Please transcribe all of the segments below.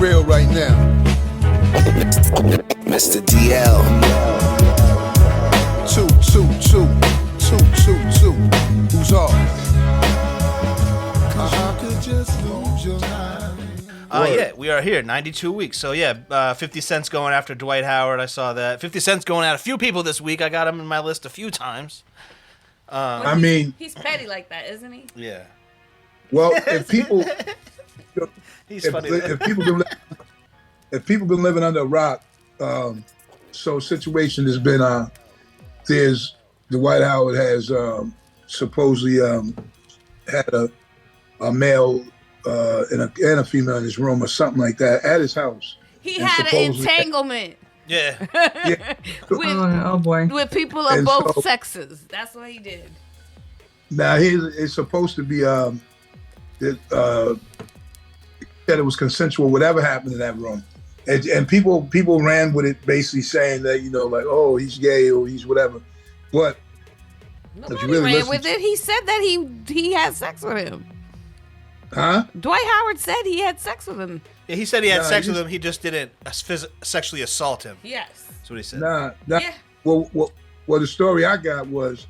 real right now. Mr. DL. 222 222. Who's off? I could just lose your mind. Yeah, we are here, 92 weeks. So, yeah, 50 Cent's going after Dwight Howard. I saw that. 50 Cent's going at a few people this week. I got him in my list a few times. I mean... He's petty like that, isn't he? Yeah. Well, if people... He's funny. If people been living under a rock, so situation has been... there's... Dwight Howard has supposedly had a male... and a female in his room or something like that at his house. He had an entanglement. Yeah. Yeah. Oh boy. With people of And both so- sexes. That's what he did. Now it's supposed to be that it was consensual. Whatever happened in that room, and people ran with it, basically saying that like, oh, he's gay or he's whatever. But Nobody ran with it. He said that he had sex with him. Huh? Dwight Howard said he had sex with him. Yeah, he said he had sex with him. He just didn't sexually assault him. Yes. That's what he said. Nah. Yeah. Well, the story I got was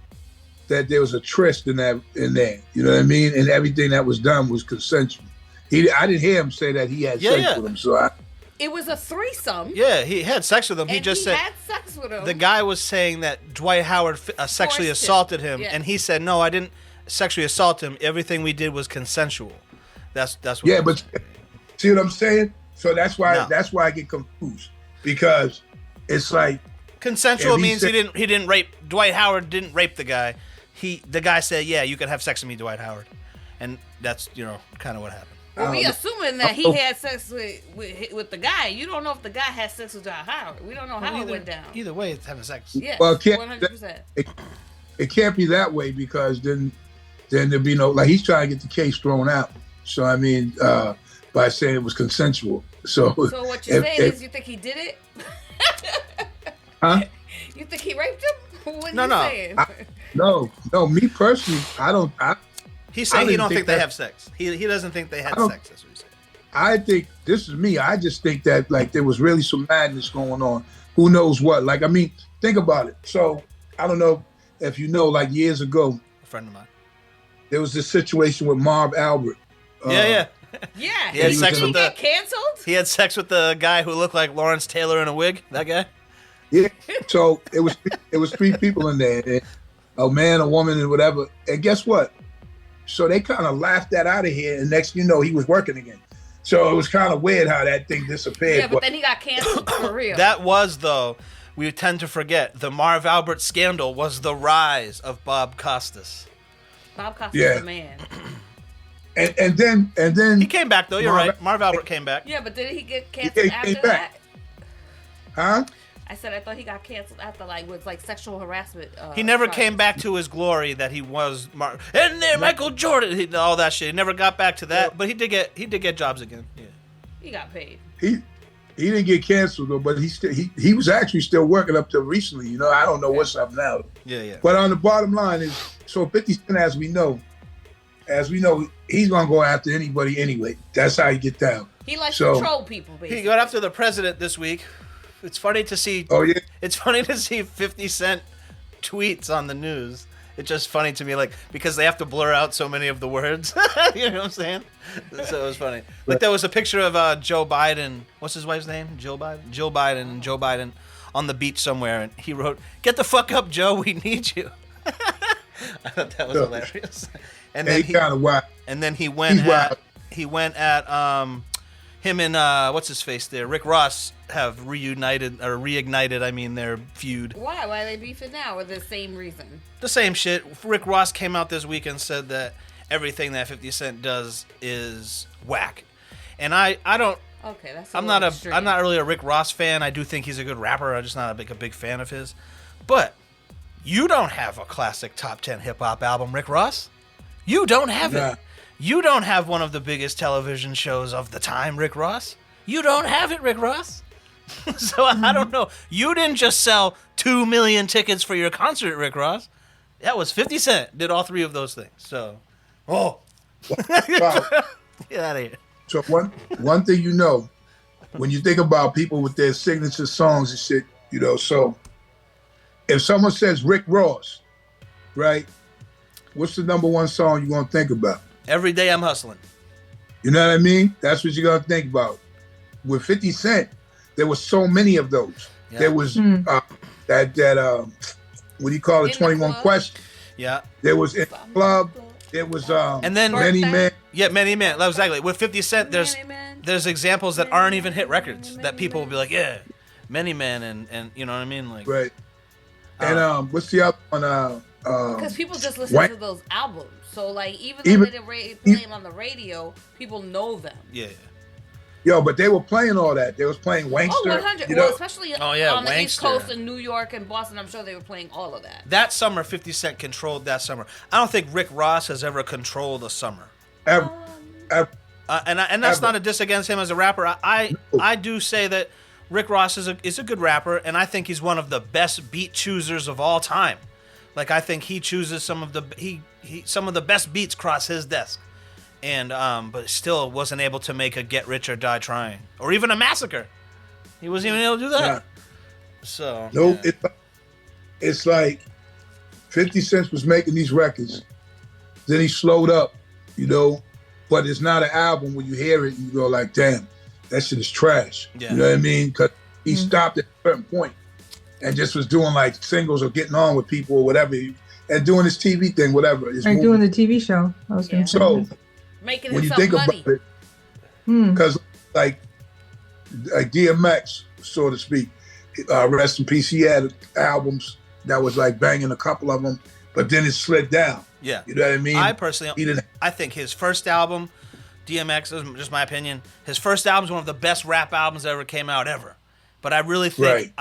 that there was a tryst in there. You know what I mean? And everything that was done was consensual. I didn't hear him say that he had sex with him. So It was a threesome. Yeah, he had sex with him. He just said had sex with him. the guy was saying that Dwight Howard sexually Forced assaulted him, Yeah. and he said, "No, I didn't sexually assault him. Everything we did was consensual." That's what. yeah, but see what I'm saying? So that's why No. I get confused, because it's like consensual if he means said- he didn't rape. Dwight Howard didn't rape the guy. The guy said, "Yeah, you can have sex with me, Dwight Howard," and that's kind of what happened. Well, we assuming that he had sex with the guy. You don't know if the guy had sex with Dwight Howard. We don't know how it went down. Either way, it's having sex. Yes, Well, 100%. it can't be that way, because then there'd be no, like, he's trying to get the case thrown out. So I mean, by saying it was consensual. So what you're saying is you think he did it? Huh? You think he raped him? What No, you no. saying? No, me personally, I don't. He's saying he didn't don't think they that- have sex. He doesn't think they had I don't- sex. That's what he said. I think, this is me, I just think that, like, there was really some madness going on. Who knows what? Like, I mean, think about it. So I don't know if you know, like, years ago, A friend of mine. there was this situation with Marv Albert. Yeah. Yeah. He had Did sex he with get canceled? He had sex with the guy who looked like Lawrence Taylor in a wig. That guy. Yeah. So it was three people in there, a man, a woman, and whatever. And guess what? So they kind of laughed that out of here, and next thing you know, he was working again. So it was kind of weird how that thing disappeared. Yeah, but then he got canceled for real. That was, though, we tend to forget, the Marv Albert scandal was the rise of Bob Costas. Bob Costas Yeah. is a man. And then He came back, though. You're Marv- right. Marv Albert came back. Yeah, but did he get canceled he after came back. that? Huh? I said I thought he got canceled after with sexual harassment. He never charges. came back to his glory that he was and there Michael Jordan, all that shit. He never got back to that, but he did get jobs again. Yeah. He got paid. He didn't get canceled though, but he was actually still working up till recently. You know, I don't know what's up now. Yeah. But on the bottom line is, so 50 Cent, as we know, he's gonna go after anybody anyway. That's how he get down. He likes So- to troll people, basically. He got after the president this week. It's funny to see. Oh yeah. It's funny to see 50 Cent tweets on the news. It's just funny to me, like, because they have to blur out so many of the words. You know what I'm saying? So it was funny. Like, there was a picture of Joe Biden. What's his wife's name? Joe Biden? Joe Biden on the beach somewhere, and he wrote, "Get the fuck up, Joe. We need you." I thought that was hilarious. And then he kind of wild. And then he went at him and what's his face there, Rick Ross, have reignited their feud. Why? Why are they beefing now? Or the same reason? The same shit. Rick Ross came out this week and said that everything that 50 Cent does is whack. And I don't. Okay, that's. I'm not really a Rick Ross fan. I do think he's a good rapper. I'm just not a big fan of his. But you don't have a classic top 10 hip hop album, Rick Ross. You don't have it. You don't have one of the biggest television shows of the time, Rick Ross. You don't have it, Rick Ross. So I don't know. You didn't just sell 2 million tickets for your concert, Rick Ross. That was 50 Cent. Did all three of those things. So, Wow. get out of here. So one thing you know, when you think about people with their signature songs and shit, you know, so if someone says Rick Ross, right, what's the number one song you're going to think about? Every Day I'm Hustling. You know what I mean? That's what you're going to think about. With 50 Cent, there were so many of those. Yeah. There was what do you call it, 21 Questions. Yeah. There was In the Club. There was and then Many Men. Yeah, Many Men. Exactly. With 50 Cent, there's examples that aren't even hit records that people will be like, yeah, Many Men, and you know what I mean? Like, right. And what's the other one? Because people just listen to those albums. So, like, even though they didn't play them on the radio, people know them. Yeah. Yo, but they were playing all that. They was playing Wankster. Oh, 100. You know? Well, especially on the Wankster. East Coast in New York and Boston, I'm sure they were playing all of that. That summer, 50 Cent controlled that summer. I don't think Rick Ross has ever controlled a summer. Ever. And that's not a diss against him as a rapper. I do say that Rick Ross is a good rapper, and I think he's one of the best beat choosers of all time. Like, I think he chooses some of the best beats cross his desk, and but still wasn't able to make a Get Rich or Die Trying or even a Massacre. He wasn't even able to do that. Yeah. So nope. yeah. It's like 50 Cent was making these records, then he slowed up, you know. But it's not an album when you hear it and you go like, damn, that shit is trash. Yeah. You know what I mean? Because he stopped at a certain point and just was doing like singles or getting on with people or whatever, and doing his TV thing, whatever. Like doing the TV show. I was gonna say. So making when you himself think money. about it, because like DMX, so to speak, rest in peace, he had albums that was like banging, a couple of them, but then it slid down. Yeah. You know what I mean? I personally, I think his first album, DMX, is just my opinion, his first album is one of the best rap albums that ever came out ever. But I really think,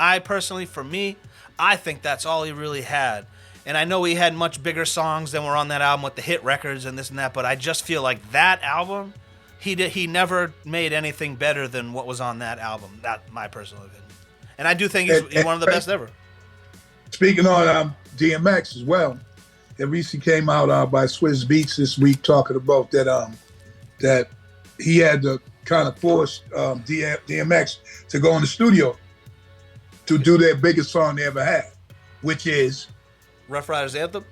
for me, I think that's all he really had. And I know he had much bigger songs than were on that album with the hit records and this and that, but I just feel like that album, he never made anything better than what was on that album. That's my personal opinion. And I do think he's one of the best ever. Speaking on DMX as well, it recently came out by Swizz Beatz this week talking about that he had to kind of force DMX to go in the studio to do their biggest song they ever had, which is Rough Riders Anthem?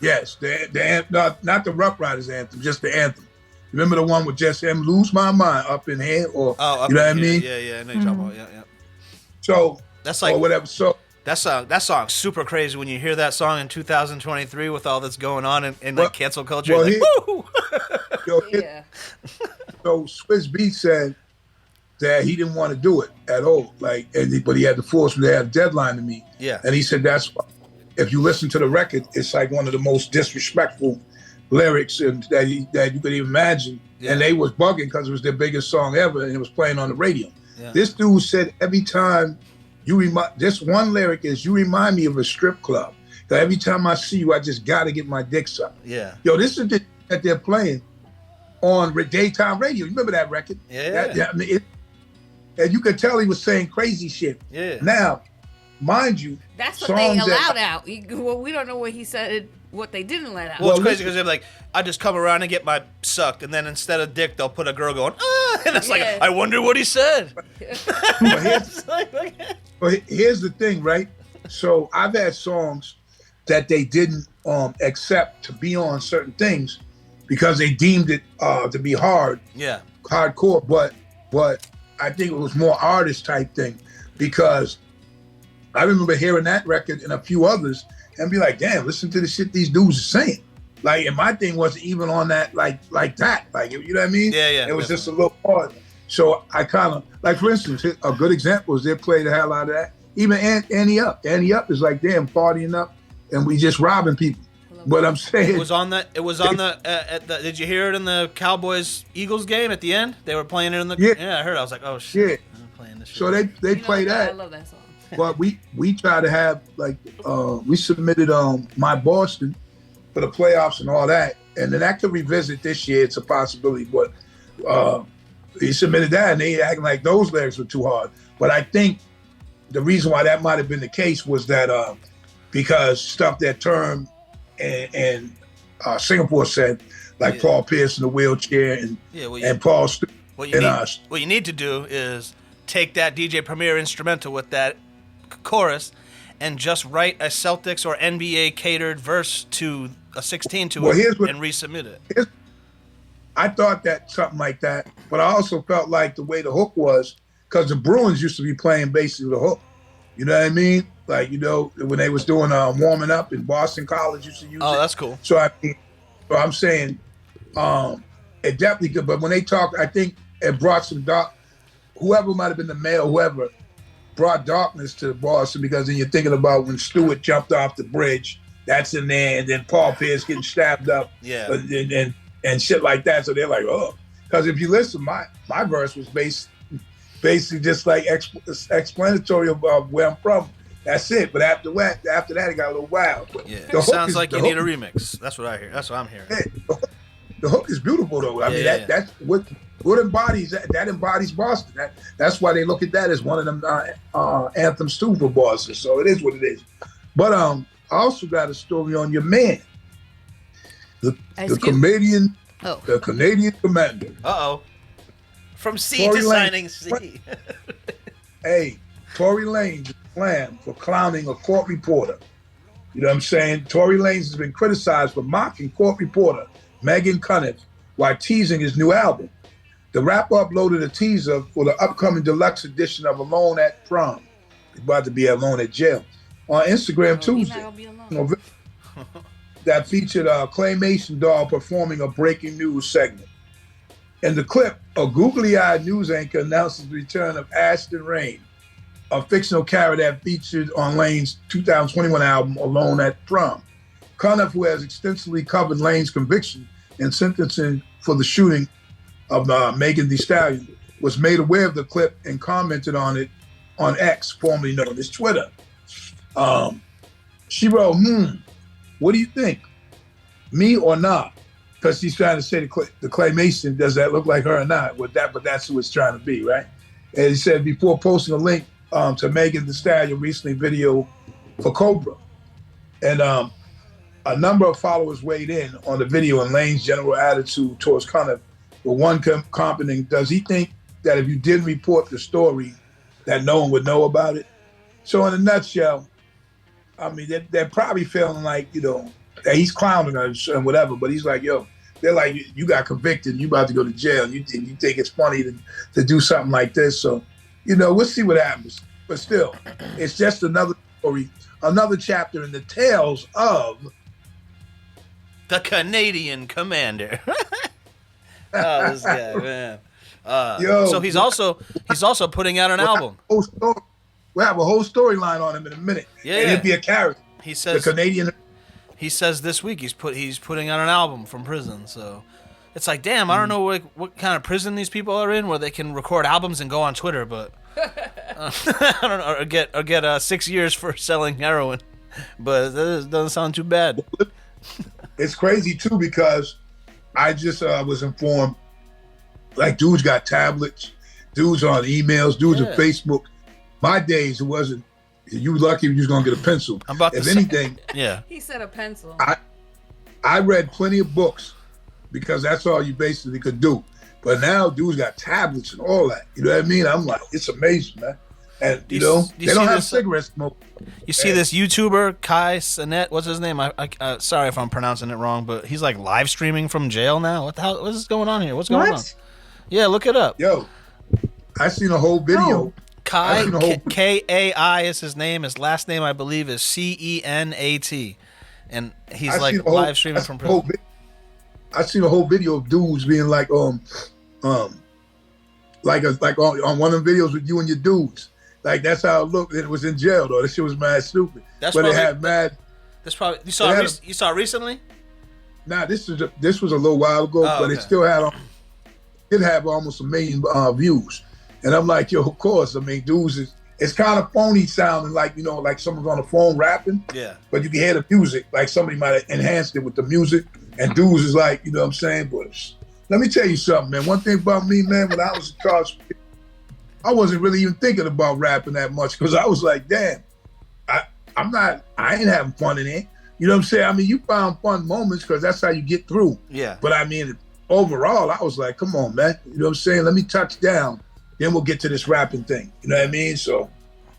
Yes, not the Rough Riders anthem, just the anthem. Remember the one with just him, Lose My Mind, Up in Here? Or, you know what I mean? Yeah, I know you're talking about, yeah. So, that's like, or whatever, so. That song's super crazy when you hear that song in 2023 with all that's going on in like cancel culture. Well, like, woo! Yeah. So Swizz Beatz said that he didn't want to do it at all, but he had to force him to have a deadline to meet. Yeah. And he said that's why, if you listen to the record, it's like one of the most disrespectful lyrics that you could even imagine. Yeah. And they was bugging because it was their biggest song ever, and it was playing on the radio. Yeah. This dude said every time this one lyric is, you remind me of a strip club. So every time I see you, I just got to get my dick sucked. Yeah. Yo, this is the that they're playing on daytime radio. You remember that record? Yeah. And you could tell he was saying crazy shit. Yeah. Now, mind you, that's what they allowed out. Well, we don't know what he said, what they didn't let out. Well, it's crazy because they're like, I just come around and get my sucked, and then instead of dick, they'll put a girl going, and it's like, I wonder what he said. But here's the thing, right? So I've had songs that they didn't accept to be on certain things because they deemed it to be hardcore. But I think it was more artist type thing, because I remember hearing that record and a few others and be like, damn, listen to the shit these dudes are saying. Like, and my thing wasn't even on that like that. Like, you know what I mean? Yeah. It was just a little hard. So I kind of, like, for instance, a good example is they play the hell out of that. Even Annie Up. Annie Up is like, damn, partying up and we just robbing people. But I'm saying. It was on the, did you hear it in the Cowboys-Eagles game at the end? They were playing it in the, yeah, I heard it. I was like, oh, shit. Yeah. I'm playing this shit. So they play that. I love that song. But we try to have, like, we submitted My Boston for the playoffs and all that. And then that could revisit this year. It's a possibility. But he submitted that, and they acting like those lyrics were too hard. But I think the reason why that might have been the case was that because stuff that Term and Singapore said, like Paul Pierce in the wheelchair and Paul Stewart. What you need to do is take that DJ Premier instrumental with that chorus and just write a Celtics or NBA catered verse to a 16 to it and resubmit it. I thought that something like that, but I also felt like the way the hook was, because the Bruins used to be playing basically the hook. You know what I mean? Like, you know, when they was doing warming up in Boston College used to use it. Oh, that's cool. So I'm saying it definitely could, but when they talk, I think it brought some dark, whoever might have been the mayor, whoever, brought darkness to Boston, because then you're thinking about when Stewart jumped off the bridge, that's in there, and then Paul Pierce getting stabbed up, and shit like that. So they're like, oh, because if you listen, my verse was basically just like explanatory of where I'm from. That's it. But after that, it got a little wild. But it sounds like you need a remix. That's what I hear. That's what I'm hearing. Yeah, the hook is beautiful, though. I mean, that's what embodies that embodies Boston. That's why they look at that as one of them anthems too for Boston. So it is what it is. But I also got a story on your man, the comedian, the Canadian commander. From C to signing C. Hey, Tory Lanez slammed for clowning a court reporter. You know what I'm saying? Tory Lanez has been criticized for mocking court reporter Megan Cunniff while teasing his new album. The rapper uploaded a teaser for the upcoming deluxe edition of Alone at Prom. He's about to be alone at jail. On Instagram Tuesday. That featured a claymation doll performing a breaking news segment. In the clip, a googly-eyed news anchor announces the return of Ashton Rain, a fictional character that featured on Lane's 2021 album, Alone at Prom. Cunniff, who has extensively covered Lane's conviction and sentencing for the shooting of Megan Thee Stallion, was made aware of the clip and commented on it on X, formerly known as Twitter. She wrote, what do you think? Me or not? Because she's trying to say the claymation, does that look like her or not? But that's who it's trying to be, right? And he said before posting a link to Megan Thee Stallion recently video for Cobra. And a number of followers weighed in on the video and Lane's general attitude towards Cunniff, with one commenting, does he think that if you didn't report the story, that no one would know about it? So in a nutshell, I mean, they're probably feeling like, you know, that he's clowning us and whatever, but he's like, yo, they're like, you got convicted, you about to go to jail, and you think it's funny to do something like this. So, you know, we'll see what happens. But still, it's just another story, another chapter in the tales of the Canadian commander. Oh, this guy, man. So he's also putting out an album. We'll have a whole storyline on him in a minute. Yeah, and it'd be a character. He says the Canadian. He says this week he's putting out an album from prison. So it's like, damn, I don't know what kind of prison these people are in where they can record albums and go on Twitter, but I don't know, or get 6 years for selling heroin. But that doesn't sound too bad. It's crazy too because I just was informed, like, dudes got tablets, dudes on emails, dudes on Facebook. My days, it wasn't. You were lucky if you was gonna get a pencil. If anything, He said a pencil. I read plenty of books because that's all you basically could do. But now dudes got tablets and all that. You know what I mean? I'm like, it's amazing, man. And you know, they don't have cigarette smoke. You see this YouTuber Kai Cenat? What's his name? I sorry if I'm pronouncing it wrong, but he's like live streaming from jail now. What the hell? What is going on here? What's going on? Yeah, look it up. Yo, I seen a whole video. Kai, Kai is his name. His last name, I believe, is Cenat, and he's like live streaming from prison. I seen a whole video of dudes being like on one of them videos with you and your dudes. Like that's how it looked. It was in jail though. This shit was mad stupid. That's but probably, it had mad. That's probably you saw it recently. Nah, this was a little while ago, but it still had it had almost 1 million views. And I'm like, yo, of course. I mean, dudes, it's kind of phony sounding, like, you know, like someone's on the phone rapping. Yeah. But you can hear the music, like somebody might have enhanced it with the music. And dudes is like, you know what I'm saying? But let me tell you something, man. One thing about me, man, when I was in college, I wasn't really even thinking about rapping that much because I was like, damn, I ain't having fun in it. You know what I'm saying? I mean, you found fun moments because that's how you get through. Yeah. But I mean, overall, I was like, come on, man. You know what I'm saying? Let me touch down. Then we'll get to this rapping thing. You know what I mean? So,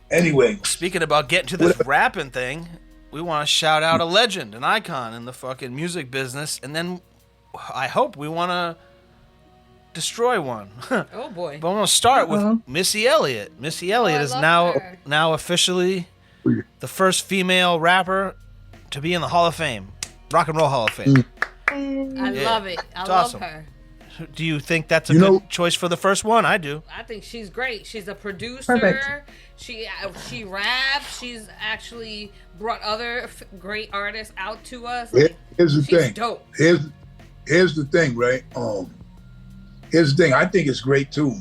anyway. Speaking about getting to this rapping thing, we want to shout out a legend, an icon in the fucking music business, and then I hope we want to destroy one. Oh boy! But I'm gonna start with Missy Elliott. Missy Elliott is now officially the first female rapper to be in the Hall of Fame, Rock and Roll Hall of Fame. I love it. I love awesome. her. Do you think that's a good choice for the first one? I do. I think she's great. She's a producer. Perfect. She raps. She's actually brought other great artists out to us. Here's the thing. Dope. Here's the thing, right? Here's the thing. I think it's great too,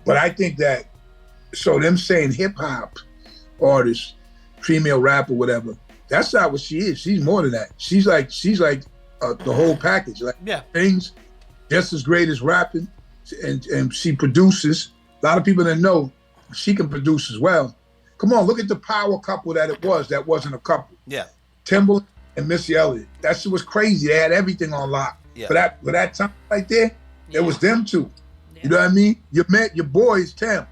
but I think that them saying hip hop artist, female rapper, whatever. That's not what she is. She's more than that. She's like the whole package. Like things just as great as rapping, and she produces. A lot of people didn't know she can produce as well. Come on, look at the power couple that it was. That wasn't a couple. Yeah. Timbaland and Missy Elliott. That shit was crazy. They had everything on lock. Yeah. For that time right there, it was them two. Yeah. You know what I mean? You met your boys, Tim.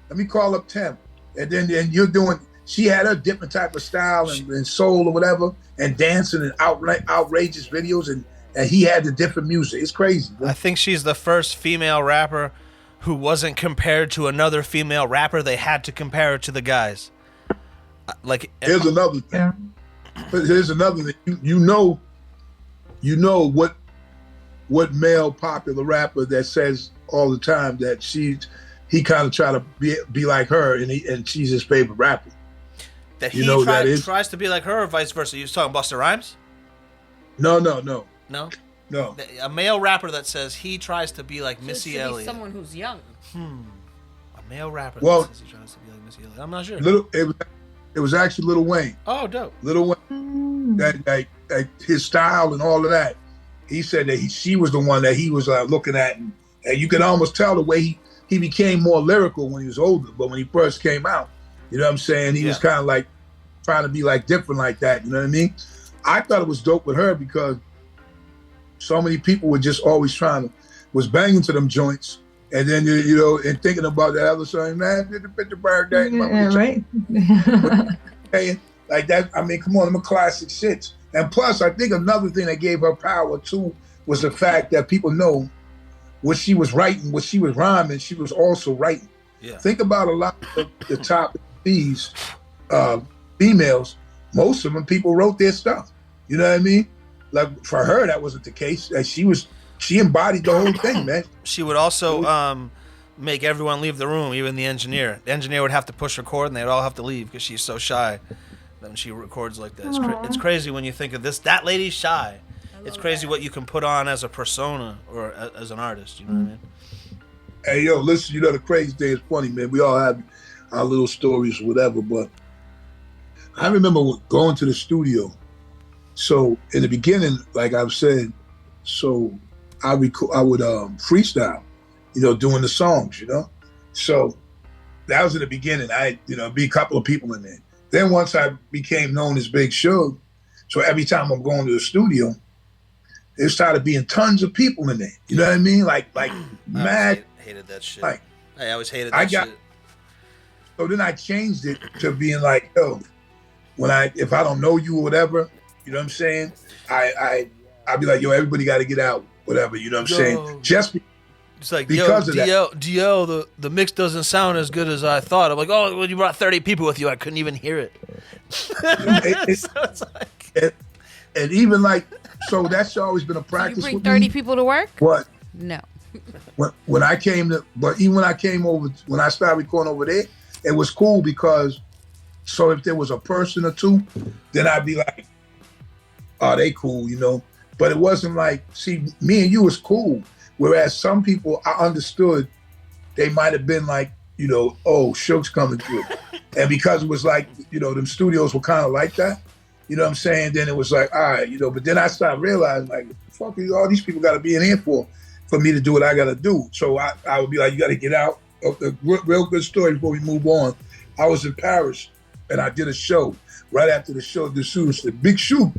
Let me call up Tim. And then you're doing, she had a different type of style and soul or whatever, and dancing and outrageous videos, and he had the different music. It's crazy, bro. I think she's the first female rapper who wasn't compared to another female rapper. They had to compare her to the guys. Here's another thing. Yeah. Here's another thing. You know what male popular rapper that says all the time that he kind of try to be like her, and she's his favorite rapper. That he tries to be like her, or vice versa. You was talking Busta Rhymes? No. No? No. A male rapper that says he tries to be like Missy Elliott. Someone who's young. A male rapper that says he tries to be like Missy Elliott. I'm not sure. It was actually Lil Wayne. Oh, dope. Lil Wayne. That his style and all of that. He said that she was the one that he was looking at, and you could almost tell the way he became more lyrical when he was older. But when he first came out, you know what I'm saying? He was kind of like trying to be like different like that. You know what I mean? I thought it was dope with her because so many people were just always was banging to them joints, and then and thinking about that other song, man, did the picture bird day, right? Like that. I mean, come on, them are classic shits. And plus, I think another thing that gave her power too was the fact that people know what she was writing, what she was rhyming, she was also writing. Yeah. Think about a lot of the top these females. Most of them people wrote their stuff. You know what I mean? Like for her, that wasn't the case. She embodied the whole thing, man. She would also make everyone leave the room, even the engineer. The engineer would have to push record, and they'd all have to leave because she's so shy. When she records like that, it's crazy when you think of this. That lady's shy. It's crazy what you can put on as a persona or as an artist. You know what I mean? Hey, yo, listen. The crazy thing is funny, man. We all have our little stories, or whatever. But I remember going to the studio. So in the beginning, like I've said, so I would freestyle, doing the songs, So that was in the beginning. Be a couple of people in there. Then once I became known as Big Suge, so every time I'm going to the studio, there started being tons of people in there. You know what I mean? Like mad. I hated that shit. Like I always hated that shit. So then I changed it to being like, yo, if I don't know you or whatever, you know what I'm saying? I'd be like, yo, everybody got to get out, whatever. You know what I'm saying? Just it's like, because of DL, the mix doesn't sound as good as I thought. I'm like, oh, when you brought 30 people with you, I couldn't even hear it. So it's like, and even like, so that's always been a practice. So you bring 30 people to work? What? No. When I came but even when I came over, when I started recording over there, it was cool because, so if there was a person or two, then I'd be like, oh, they cool, But it wasn't like, see, me and you was cool. Whereas some people, I understood, they might have been like, oh, Suge's coming through. And because it was like, them studios were kind of like that, you know what I'm saying? Then it was like, all right, but then I started realizing, like, fuck, all these people got to be in here for me to do what I got to do. So I would be like, you got to get out. A real good story before we move on. I was in Paris, and I did a show. Right after the show, the students said, Big Shoe,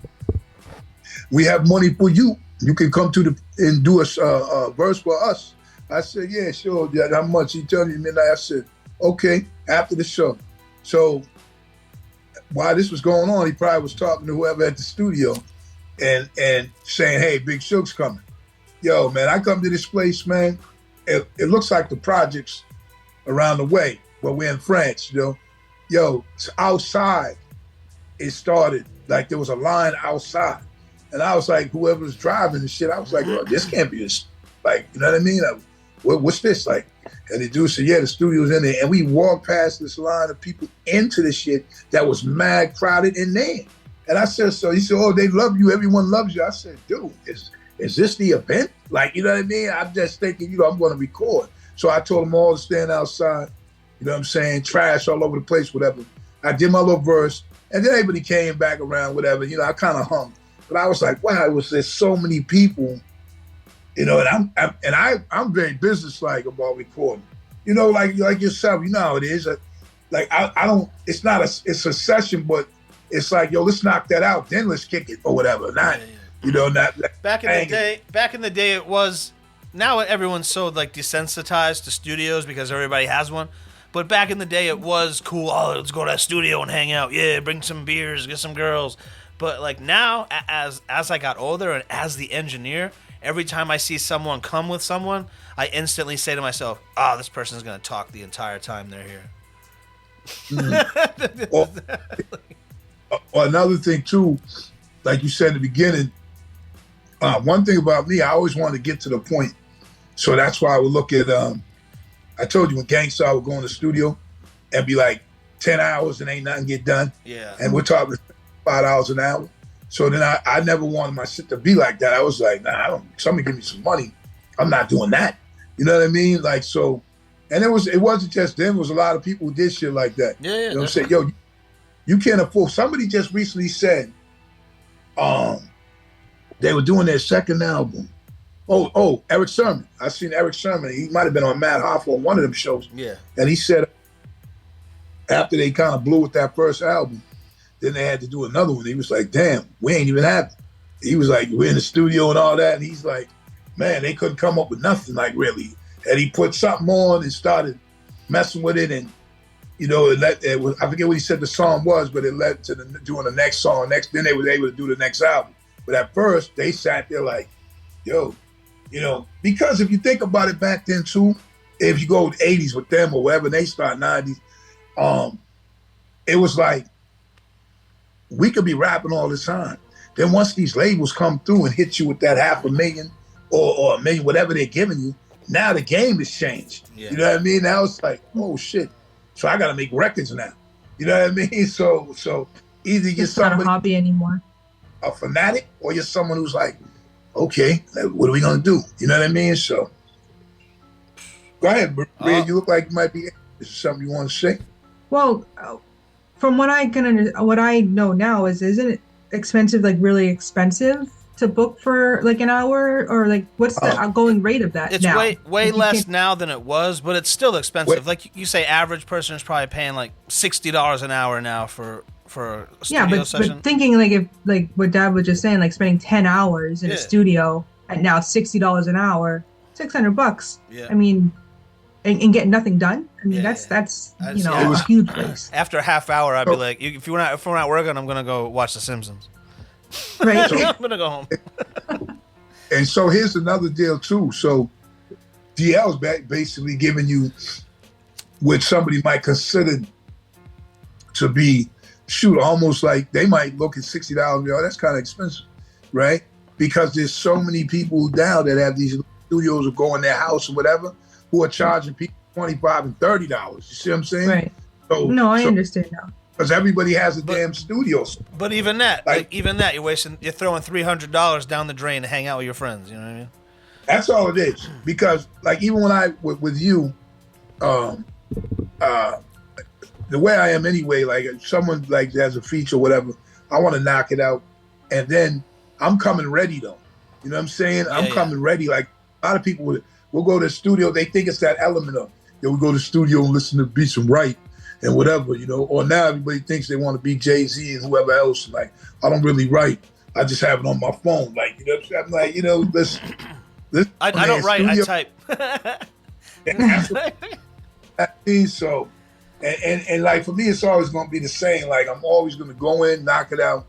we have money for you you can come and do a verse for us. I said, yeah, sure. Yeah, how much? He told me midnight. I said, okay, after the show. So while this was going on, he probably was talking to whoever at the studio and saying, hey, Big Suge's coming. Yo, man, I come to this place, man. It looks like the projects around the way, but we're in France, you know. Yo, it's outside. It started, like there was a line outside. And I was like, whoever was driving the shit, I was like, this can't be this. Like, you know what I mean? What's this like? And the dude said, yeah, the studio's in there. And we walked past this line of people into the shit that was mad crowded in there. And I said, so he said, oh, they love you. Everyone loves you. I said, dude, is this the event? Like, you know what I mean? I'm just thinking, you know, I'm going to record. So I told them all to stand outside, you know what I'm saying? Trash all over the place, whatever. I did my little verse. And then everybody came back around, whatever. You know, I kind of hung. But I was like, wow, there's so many people, you know, and I'm very businesslike about recording. You know, like yourself, you know how it is. Like I don't, it's a session, but it's like, yo, let's knock that out, then let's kick it or whatever. Not, you know, not back in the day it was, now everyone's so like desensitized to studios because everybody has one. But back in the day it was cool. Oh, let's go to that studio and hang out. Yeah, bring some beers, get some girls. But like now, as I got older and as the engineer, every time I see someone come with someone, I instantly say to myself, oh, this person's going to talk the entire time they're here. Or another thing too, like you said in the beginning, one thing about me, I always wanted to get to the point. So that's why I would look at, I told you when Gangstar would go in the studio and be like 10 hours and ain't nothing get done. Yeah. And we're talking $5 an hour. So then I never wanted my shit to be like that. I was like, nah, somebody give me some money. I'm not doing that. You know what I mean? Like, so, and it wasn't just them, it was a lot of people who did shit like that. Yeah, you know what I'm saying? Yo, you can't afford, somebody just recently said, they were doing their second album. Oh, Eric Sermon. I seen Eric Sermon. He might have been on Matt Hoffa on one of them shows. Yeah. And he said, after they kind of blew with that first album, then they had to do another one. He was like, damn, we ain't even happy. He was like, we're in the studio and all that. And he's like, man, they couldn't come up with nothing, like really. And he put something on and started messing with it. And, you know, I forget what he said the song was, but it led to doing the next song. Then they were able to do the next album. But at first, they sat there like, yo, you know, because if you think about it back then too, if you go to the 80s with them or whatever, they start 90s, it was like, we could be rapping all the time. Then once these labels come through and hit you with that $500,000 or $1 million, whatever they're giving you, now the game has changed. Yeah. You know what I mean? Now it's like, oh shit. So I got to make records now. You know what I mean? So either you're it's not a hobby anymore. A fanatic, or you're someone who's like, okay, what are we gonna do? You know what I mean? So go ahead, Maria. You look like you might be. Is there something you want to say? Well, from what I what I know now isn't it expensive? Like really expensive to book for like an hour, or like what's the going rate of that? It's now? way less now than it was, but it's still expensive. Like you say, average person is probably paying like $60 an hour now for a studio session. But thinking like if like what Dad was just saying, like spending 10 hours in a studio at now $60 an hour, $600. Yeah. I mean, and getting nothing done. I mean, that's you know a huge place. After a half hour, I'd be like, if we're not working, I'm gonna go watch The Simpsons. Right. I'm gonna go home. And so here's another deal too. So DL's basically giving you what somebody might consider to be almost like they might look at $60. That's kind of expensive, right? Because there's so many people now that have these studios or go in their house or whatever who are charging people $25 and $30. You see what I'm saying? Right. So, I understand now. Because everybody has a damn studio. But even that, you're throwing $300 down the drain to hang out with your friends. You know what I mean? That's all it is. Because like even when with you, the way I am anyway, like if someone like has a feature or whatever, I want to knock it out, and then I'm coming ready though. You know what I'm saying? I'm coming ready. Like a lot of people will go to the studio. They think it's that element of we go to the studio and listen to beats and write and whatever, you know. Or now everybody thinks they want to be Jay-Z and whoever else. Like I don't really write. I just have it on my phone. Like, you know what I'm saying? I'm like, you know, this I don't write, I type. I mean, so, and like for me, it's always going to be the same. Like I'm always going to go in, knock it out,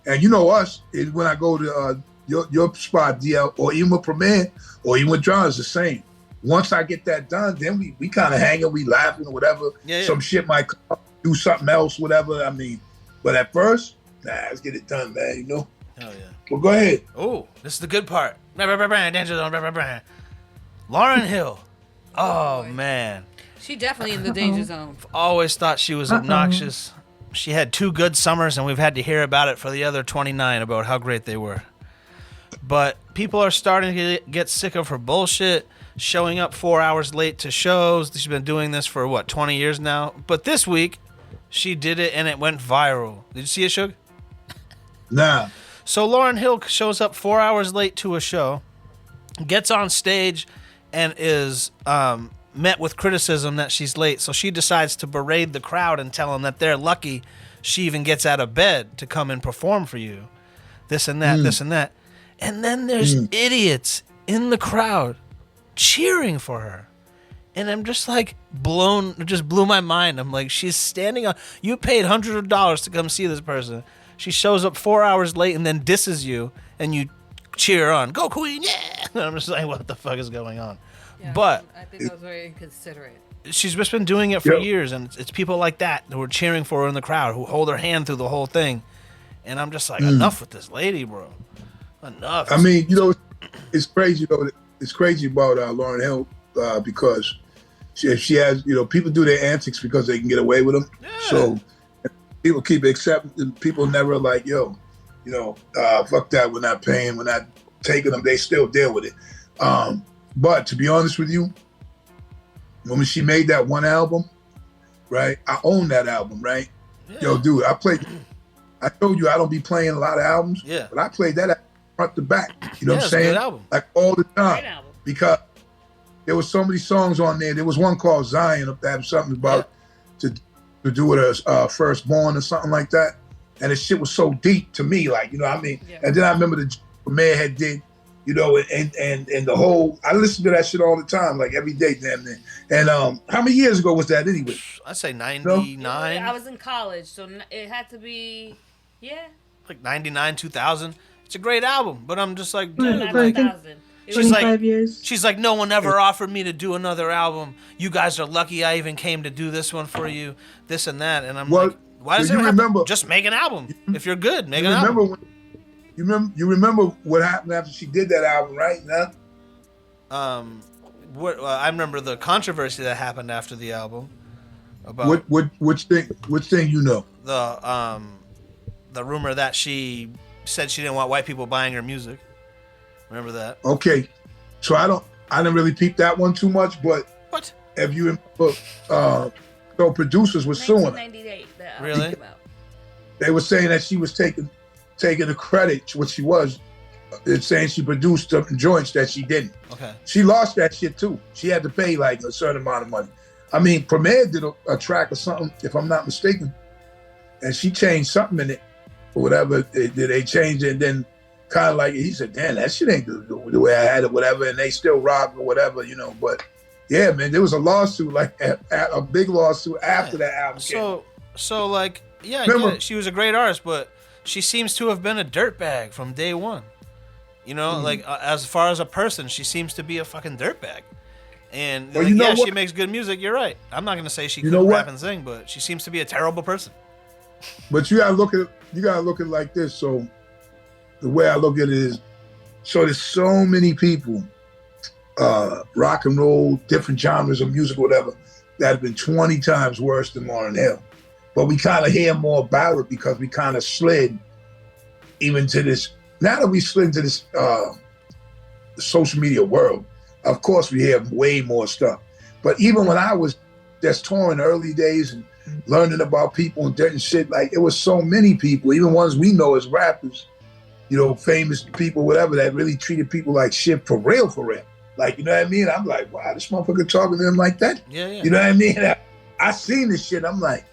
and you know us. When I go to your spot, DL, or even with Premier, or even with John, it's the same. Once I get that done, then we kind of hanging, we laughing or whatever. Yeah. Some shit might come up, do something else, whatever. I mean, but at first, let's get it done, man. You know. Hell yeah. Well, go ahead. Oh, this is the good part. Lauryn Hill. Oh man. She definitely in the danger zone. Always thought she was obnoxious. She had 2 good summers, and we've had to hear about it for the other 29 about how great they were. But people are starting to get sick of her bullshit, showing up 4 hours late to shows. She's been doing this for, 20 years now? But this week, she did it, and it went viral. Did you see it, Suge? Nah. So Lauryn Hill shows up 4 hours late to a show, gets on stage, and is met with criticism that she's late. So she decides to berate the crowd and tell them that they're lucky she even gets out of bed to come and perform for you. This and that, this and that. And then there's idiots in the crowd cheering for her. And I'm just like it just blew my mind. I'm like, she's standing on, you paid hundreds of dollars to come see this person. She shows up 4 hours late and then disses you, and you cheer her on. Go Queen, yeah! And I'm just like, what the fuck is going on? Yeah, But I think that was very inconsiderate. She's just been doing it for years, and it's people like that who are cheering for her in the crowd, who hold her hand through the whole thing. And I'm just like, enough with this lady, bro. Enough. I mean, you know, it's crazy though. It's crazy about Lauryn Hill because she has, you know, people do their antics because they can get away with them. Yeah. So people keep accepting. People never like, yo, you know, fuck that. We're not paying. We're not taking them. They still deal with it. But to be honest with you, when she made that one album, right? I own that album, right? Yeah. Yo, dude, I told you I don't be playing a lot of albums. Yeah. But I played that front to back. You know what I'm saying? It's a good album. Like all the time. Great album. Because there was so many songs on there. There was one called Zion that had something about to do with her firstborn or something like that. And the shit was so deep to me, like, you know what I mean? Yeah. And then I remember the Mayor had did, you know, and the whole, I listened to that shit all the time, like every day, damn near. And how many years ago was that anyway? I'd say 99. I was in college, so it had to be, like 99, 2000. It's a great album, but I'm just like, Yeah, dude, she's like 25 years. She's like, no one ever offered me to do another album. You guys are lucky I even came to do this one for you, this and that. And I'm like, why does it remember? Just make an album. If you're good, make an album. You remember what happened after she did that album, right? Now? I remember the controversy that happened after the album. About which thing you know? The rumor that she said she didn't want white people buying her music. Remember that? Okay, so I didn't really peep that one too much, but what? If you remember, so producers were suing her. 1998. Really? They were saying that she was taking the credit, which she was. It's saying she produced some joints that she didn't. Okay. She lost that shit too. She had to pay like a certain amount of money. I mean, Premier did a track or something, if I'm not mistaken, and she changed something in it or whatever. They changed it, and then kind of like he said, "Damn, that shit ain't the way I had it, whatever." And they still robbed or whatever, you know. But yeah, man, there was a lawsuit, like a big lawsuit after that album came. So like, yeah, I get it. She was a great artist, but she seems to have been a dirtbag from day one. You know, like as far as a person, she seems to be a fucking dirtbag. And well, like, she makes good music. You're right. I'm not gonna say she couldn't rap and sing, but she seems to be a terrible person. But you gotta look at it like this. So the way I look at it is, so there's so many people, rock and roll, different genres of music, whatever, that have been 20 times worse than Lauryn Hill. But we kind of hear more about it because we kind of slid even to this. Now that we slid into this social media world, of course we hear way more stuff. But even when I was just touring early days and learning about people and different shit, like it was so many people, even ones we know as rappers, you know, famous people, whatever, that really treated people like shit for real. Like, you know what I mean? I'm like, wow, this motherfucker talking to them like that? Yeah. You know what I mean? I seen this shit. I'm like,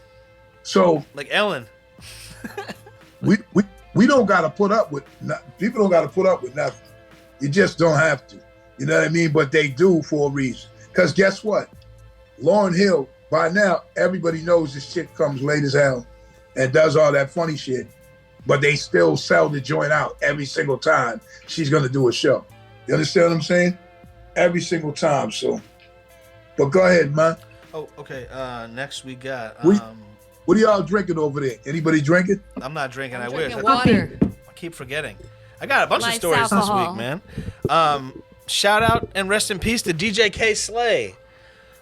so. Like Ellen. we we don't got to put up with, people don't got to put up with nothing. You just don't have to. You know what I mean? But they do for a reason. Because guess what? Lauryn Hill, by now, everybody knows this shit comes late as hell and does all that funny shit. But they still sell the joint out every single time she's going to do a show. You understand what I'm saying? Every single time, so. But go ahead, man. Oh, okay. Next we got... what are y'all drinking over there? Anybody drinking? I'm not drinking. I'm I wish. drinking water. I keep forgetting. I got a bunch of Lights, stories alcohol. this week, man. Shout out and rest in peace to DJ K Slay.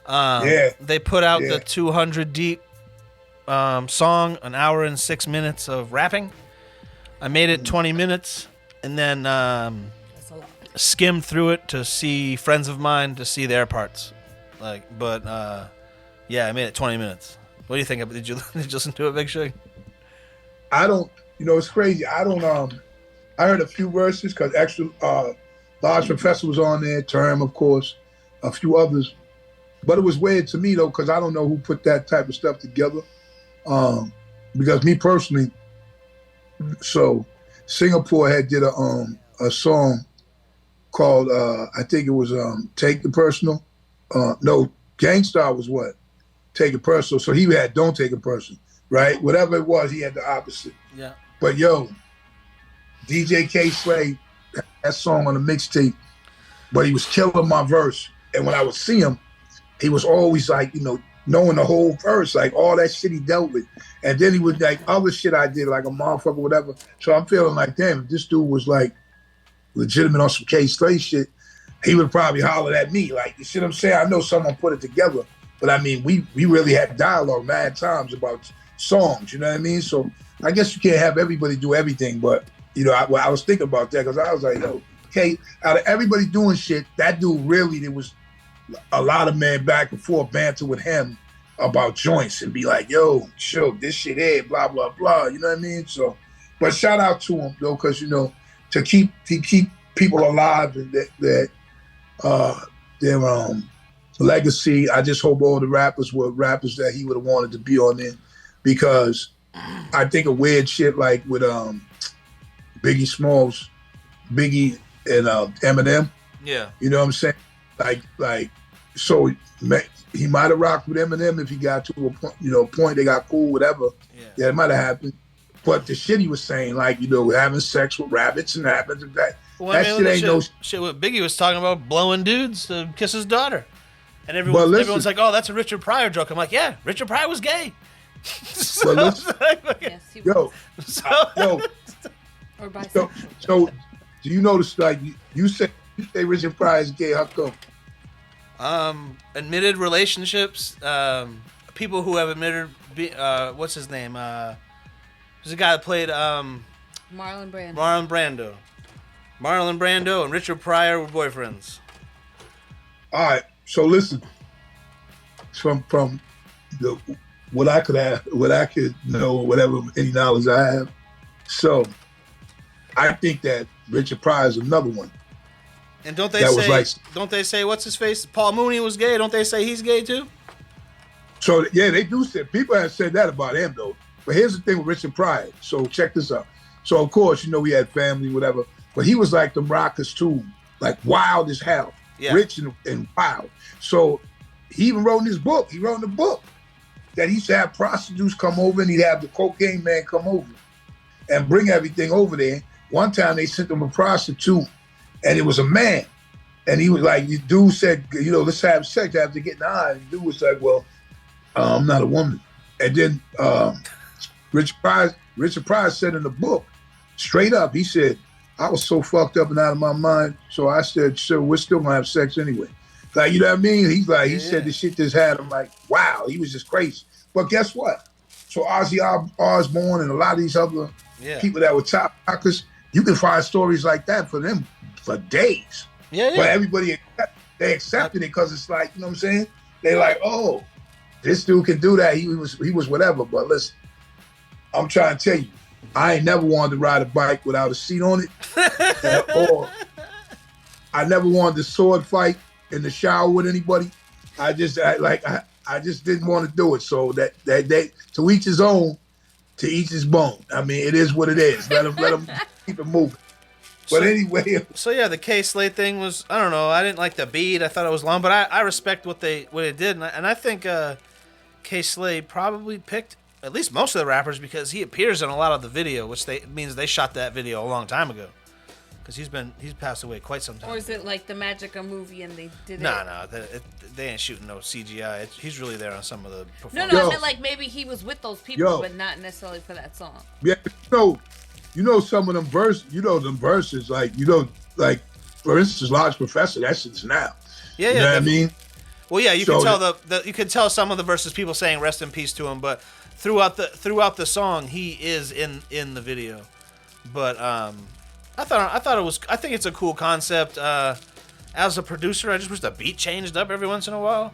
They put out the 200 Deep song, an hour and 6 minutes of rapping. I made it 20 minutes and then skimmed through it to see friends of mine to see their parts. I made it 20 minutes. What do you think? Did you listen to it, Big Shug? I don't, it's crazy. I heard a few verses because extra Large Professor was on there, Term, of course, a few others. But it was weird to me, though, because I don't know who put that type of stuff together. Because me personally, so Singapore had did a song called, I think it was Take It Personal. No, Gangstar was what? Take It Personal. So he had Don't Take It Personal, right? Whatever it was, he had the opposite. Yeah. But yo, DJ K Slay had that song on the mixtape, but he was killing my verse. And when I would see him, he was always like, knowing the whole verse, like all that shit he dealt with. And then he would like other shit I did, like a motherfucker, whatever. So I'm feeling like, damn, if this dude was like legitimate on some K Slay shit, he would probably holler at me. Like, you see what I'm saying? I know someone put it together, but I mean, we really had dialogue mad times about songs, you know what I mean? So I guess you can't have everybody do everything, but I was thinking about that because I was like, yo, okay, out of everybody doing shit, that dude really, there was a lot of men back and forth banter with him about joints and be like, yo, Shug, this shit here, blah, blah, blah, you know what I mean? So, but shout out to him though, because, to keep people alive and their legacy, I just hope all the rappers were rappers that he would have wanted to be on there, because I think of weird shit like with Biggie Smalls, Biggie and Eminem. Yeah. You know what I'm saying? Like, so he might have rocked with Eminem if he got to a point they got cool, whatever. Yeah, it might have happened. But the shit he was saying, like, having sex with rabbits and happens and that. Well, that shit ain't no shit. What Biggie was talking about, blowing dudes to kiss his daughter, and everyone's like, "Oh, that's a Richard Pryor joke." I'm like, "Yeah, Richard Pryor was gay." Yes, he was. Or bisexual. So, do you notice, like, you say Richard Pryor is gay? How come? Admitted relationships. People who have admitted. What's his name? There's a guy that played Marlon Brando and Richard Pryor were boyfriends. All right. So listen, from what I could know, whatever any knowledge I have. So I think that Richard Pryor is another one. And don't they say what's his face? Paul Mooney was gay. Don't they say he's gay too? So yeah, they do say, people have said that about him though. But here's the thing with Richard Pryor. So check this out. So of course, we had family, whatever. But he was like the rockers too, like wild as hell, rich and wild. So he even wrote in his book. He wrote in the book that he used to have prostitutes come over and he'd have the cocaine man come over and bring everything over there. One time they sent him a prostitute and it was a man. And he was like, the dude said, let's have sex after getting high. And the dude was like, well, I'm not a woman. And then Richard Pryor said in the book, straight up, he said, I was so fucked up and out of my mind. So I said, sure, we're still gonna have sex anyway. Like, you know what I mean? He's like, he said the shit just had him like, wow, he was just crazy. But guess what? So Ozzy Osbourne and a lot of these other people that were top rockers, you can find stories like that for them for days. But everybody, they accepted it because it's like, you know what I'm saying? They like, oh, this dude can do that. He was whatever. But listen, I'm trying to tell you, I ain't never wanted to ride a bike without a seat on it. Or I never wanted to sword fight in the shower with anybody. I just didn't want to do it. So that to each his own. to each his bone. I mean, it is what it is. Let him keep it moving. But anyway. So yeah, the K Slade thing was, I don't know, I didn't like the beat. I thought it was long, but I respect what it did, and I think K Slade probably picked at least most of the rappers because he appears in a lot of the video, which means they shot that video a long time ago. Because he's passed away quite some time. Or is it like the Magica movie and they did it? No, they ain't shooting no CGI. He's really there on some of the No, performances. I meant like maybe he was with those people, but not necessarily for that song. Yeah, you know some of them verses, like, like, for instance, Large Professor, that shit's now. Yeah, you know what I mean? Well, yeah, you can tell you can tell some of the verses people saying rest in peace to him, but throughout the song he is in the video. But I think it's a cool concept. As a producer, I just wish the beat changed up every once in a while.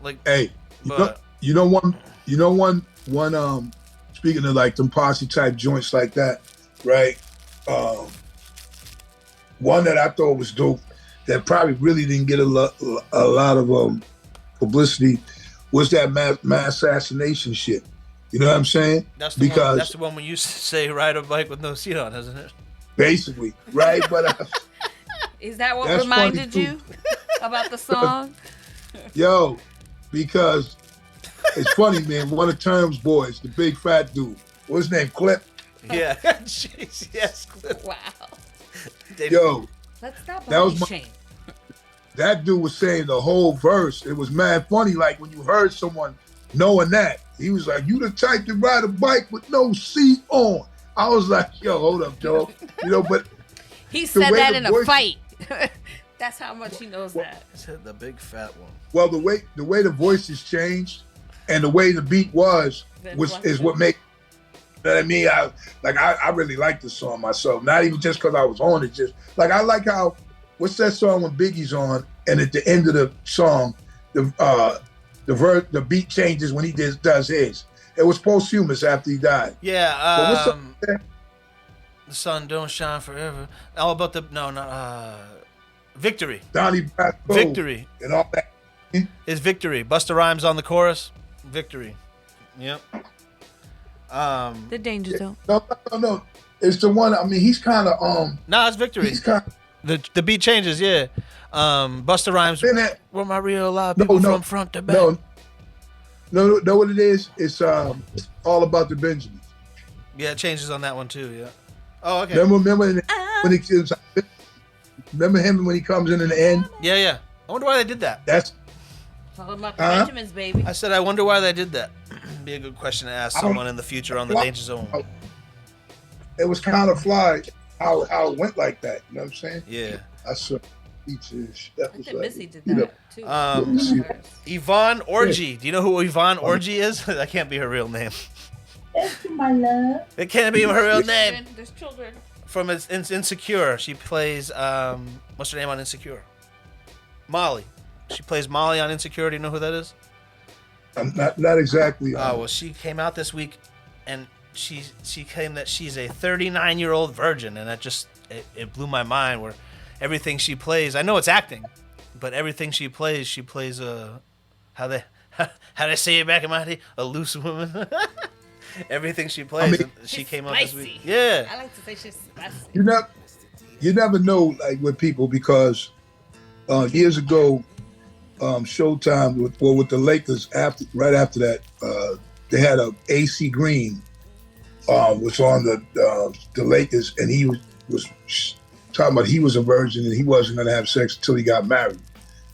Like, hey, one speaking of like them posse type joints like that, right? One that I thought was dope that probably really didn't get a lot of publicity was that mass assassination shit. You know what I'm saying? That's the one when you say ride a bike with no seat on, isn't it? Basically, right? But is that what reminded you about the song? Yo, because it's funny, man. One of Term's boys, the big fat dude, what's his name? Clip. Yeah. Jeez, yes, Clip. Wow. Yo, let's stop. That was shame. That dude was saying the whole verse. It was mad funny. Like when you heard someone knowing that, he was like, "You the type to ride a bike with no seat on." I was like, "Yo, hold up, dog." But he said that in a fight. That's how much he knows that. He said the big fat one. Well, the way the voices changed and the way the beat was what make. You know what I mean? I really like this song myself. Not even just because I was on it. Just like I like how, what's that song when Biggie's on and at the end of the song, the beat changes when he does his. It was posthumous after he died. Yeah. The sun don't shine forever. All about Victory. Donnie Brasco. Victory. And all that. It's Victory. Busta Rhymes on the chorus. Victory. Yep. The Danger Zone. No. It's the one. I mean, he's kind of No, it's Victory. He's kind. The beat changes. Yeah. Busta Rhymes. Where my real live people from front to back. No, know what it is? It's all about the Benjamins. Yeah, it changes on that one too. Yeah. Oh, okay. Remember him when he comes in the end? Yeah. I wonder why they did that. That's all about the Benjamins, baby. I said I wonder why they did that. Be a good question to ask someone in the future on the Danger Zone. It was kind of fly how it went like that. You know what I'm saying? Yeah. I saw features. I think Missy did that too. Yvonne Orgy. Do you know who Yvonne Orgy is? That can't be her real name. That's my love. It can't be her real name. There's children. From Insecure. She plays what's her name on Insecure? Molly. She plays Molly on Insecure. Do you know who that is? Not exactly. Oh, well, she came out this week, and she claimed that she's a 39-year-old virgin, and that just it blew my mind. Where everything she plays, I know it's acting, but everything she plays how they say it back in my day, a loose woman. Everything she plays, she came out this week. Yeah, I like to say she's spicy. You never know, like, with people, because years ago, Showtime with the Lakers right after that, they had a AC Green was on the Lakers, and he was talking about he was a virgin and he wasn't going to have sex until he got married,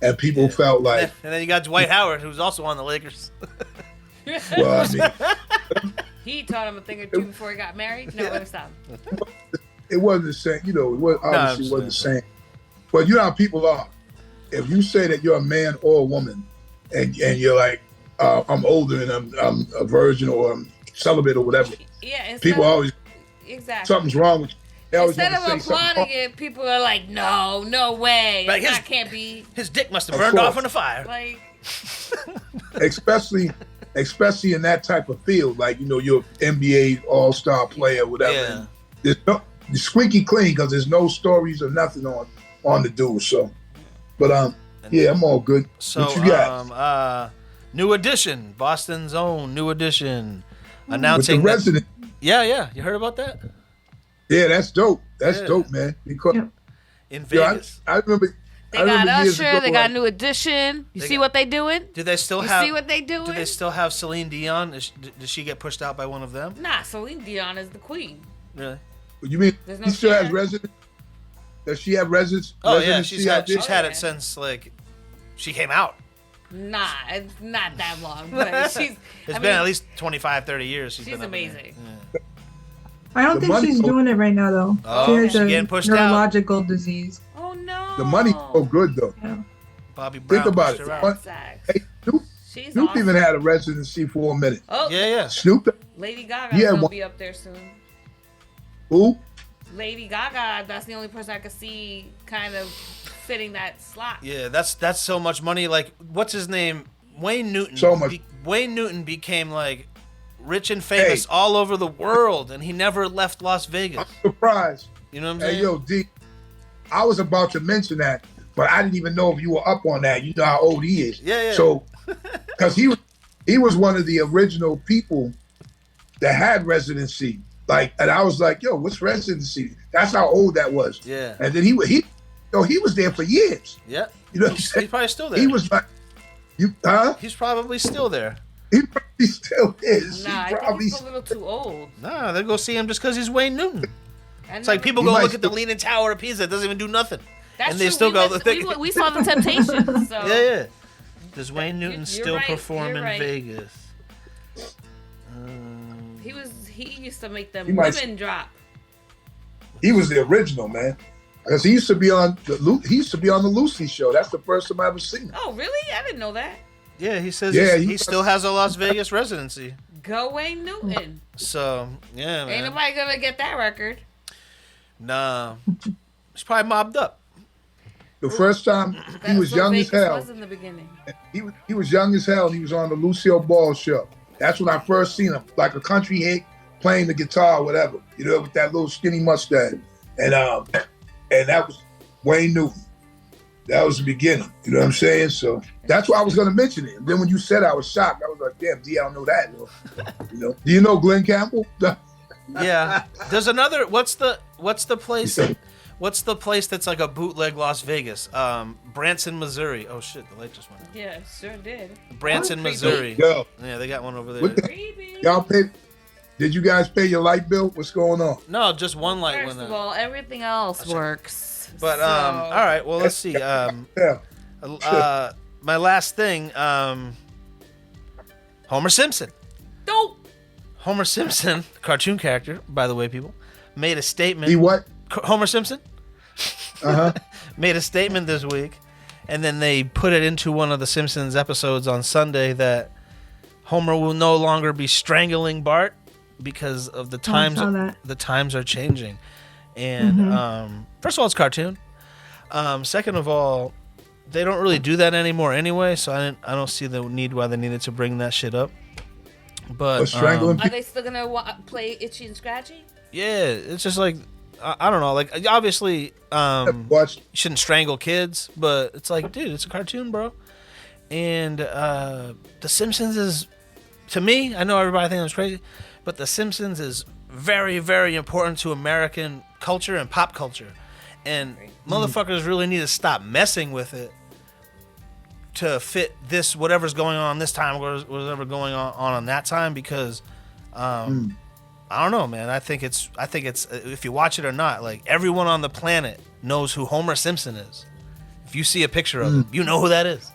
and people felt like. And then you got Dwight Howard, who's also on the Lakers. Well, I mean, he taught him a thing or two before he got married. No, let me stop. It wasn't the same, it wasn't the same. But you know how people are. If you say that you're a man or a woman, and you're like, I'm older and I'm a virgin or I'm celibate or whatever, people always something's wrong with you. Instead of applauding it, people are like, no way, like that can't be. His dick must have burned off in the fire. Like, especially in that type of field, like you're an NBA All-Star player, whatever. Yeah. There's no squeaky clean because there's no stories or nothing on the dude. So. But I'm all good. So what you got? New Edition, Boston's own New Edition. announcing With the resident. Yeah. You heard about that? Yeah, that's dope. That's dope, man. Because in Vegas, I remember. They I got remember years Usher. ago, They got New Edition. You see what they doing? do they still You have? see what they doing? Do they still have Celine Dion? Did she get pushed out by one of them? Nah, Celine Dion is the queen. Really? You mean There's no she still has share. residence? Does she have residence? Oh yeah, residency she's out there? had it since like she came out. Nah, it's not that long, but she's. It's been at least 25, 30 years. She's been up in there. amazing. Yeah. I don't The think money- she's doing it right now though. Oh, she has she's a getting pushed out. neurological disease. Oh no. The money's so good though. Yeah. Bobby Brown. Think about pushed it. her out. What? Sex. Hey, Snoop She's Snoop awesome. even had a residency for a minute. Oh, Yeah. Snoop, Lady Gaga Yeah, will one- be up there soon. who? Lady Gaga, that's the only person I could see kind of fitting that slot. Yeah, that's so much money. Like, what's his name? Wayne Newton. So much. Wayne Newton became like rich and famous Hey. all over the world, and he never left Las Vegas. I'm surprised. You know what I'm saying? Hey, yo, D, I was about to mention that, but I didn't even know if you were up on that. You know how old he is. Yeah. So, because he was one of the original people that had residency. Like, and I was like, yo, what's residency? That's how old that was. Yeah. And then he was there for years. Yeah. You know what I'm He's saying? probably still there. He was like, He's probably still there. He probably still is. Nah, He I probably think he's a little too old. Nah, they go see him just because he's Wayne Newton. I It's like know. people He go might look at the still- Leaning Tower of Pisa. It doesn't even do nothing. That's and they true. still we go. went- we saw the Temptations. So. Yeah. Does Wayne Newton You're still right, perform you're in right. Vegas? He used to make them He might- women drop. He was the original, man. Because he used to be on the Lucy show. That's the first time I ever seen him. Oh, really? I didn't know that. Yeah, he says Yeah, he still has a Las Vegas residency. Go Wayne Newton. So yeah, man. Ain't nobody gonna get that record. Nah, he's probably mobbed up. The first time he That's was what young as Vegas hell. was in the beginning. He was young as hell. And he was on the Lucille Ball show. That's when I first seen him, like a country hit, playing the guitar, or whatever. You know, with that little skinny mustache, and that was Wayne Newton. That was the beginning. You know what I'm saying? So that's why I was gonna mention it. Then when you said, I was shocked. I was like, damn, D, I don't know that. You know? Do you know Glenn Campbell? Yeah. There's another. What's the place? What's the place that's like a bootleg Las Vegas? Branson, Missouri. Oh shit, the light just went out. Yeah, sure did. Branson, Creepy. Missouri. Yo, Yeah, they got one over there. what the, Creepy. y'all pay? Did you guys pay your light bill? What's going on? No, just one light First went of out. all, everything else works. But So- all right. Well, let's see. Yeah. My last thing. Homer Simpson. Dope. Homer Simpson, cartoon character, by the way, people, made a statement. He what? Homer Simpson made a statement this week, and then they put it into one of the Simpsons episodes on Sunday that Homer will no longer be strangling Bart because of the times. saw that. The times are changing, and first of all, it's cartoon. Second of all, they don't really do that anymore anyway, so I don't see the need why they needed to bring that shit up. But strangling Are they still gonna play Itchy and Scratchy? yeah, it's just like I don't know. Like obviously, Watch. you shouldn't strangle kids, but it's like, dude, it's a cartoon, bro. And The Simpsons is, to me, I know everybody thinks I'm crazy, but The Simpsons is very, very important to American culture and pop culture. And motherfuckers really need to stop messing with it to fit this, whatever's going on this time, whatever going on that time, because I don't know, man. I think it's if you watch it or not, like everyone on the planet knows who Homer Simpson is. If you see a picture of him, you know who that is.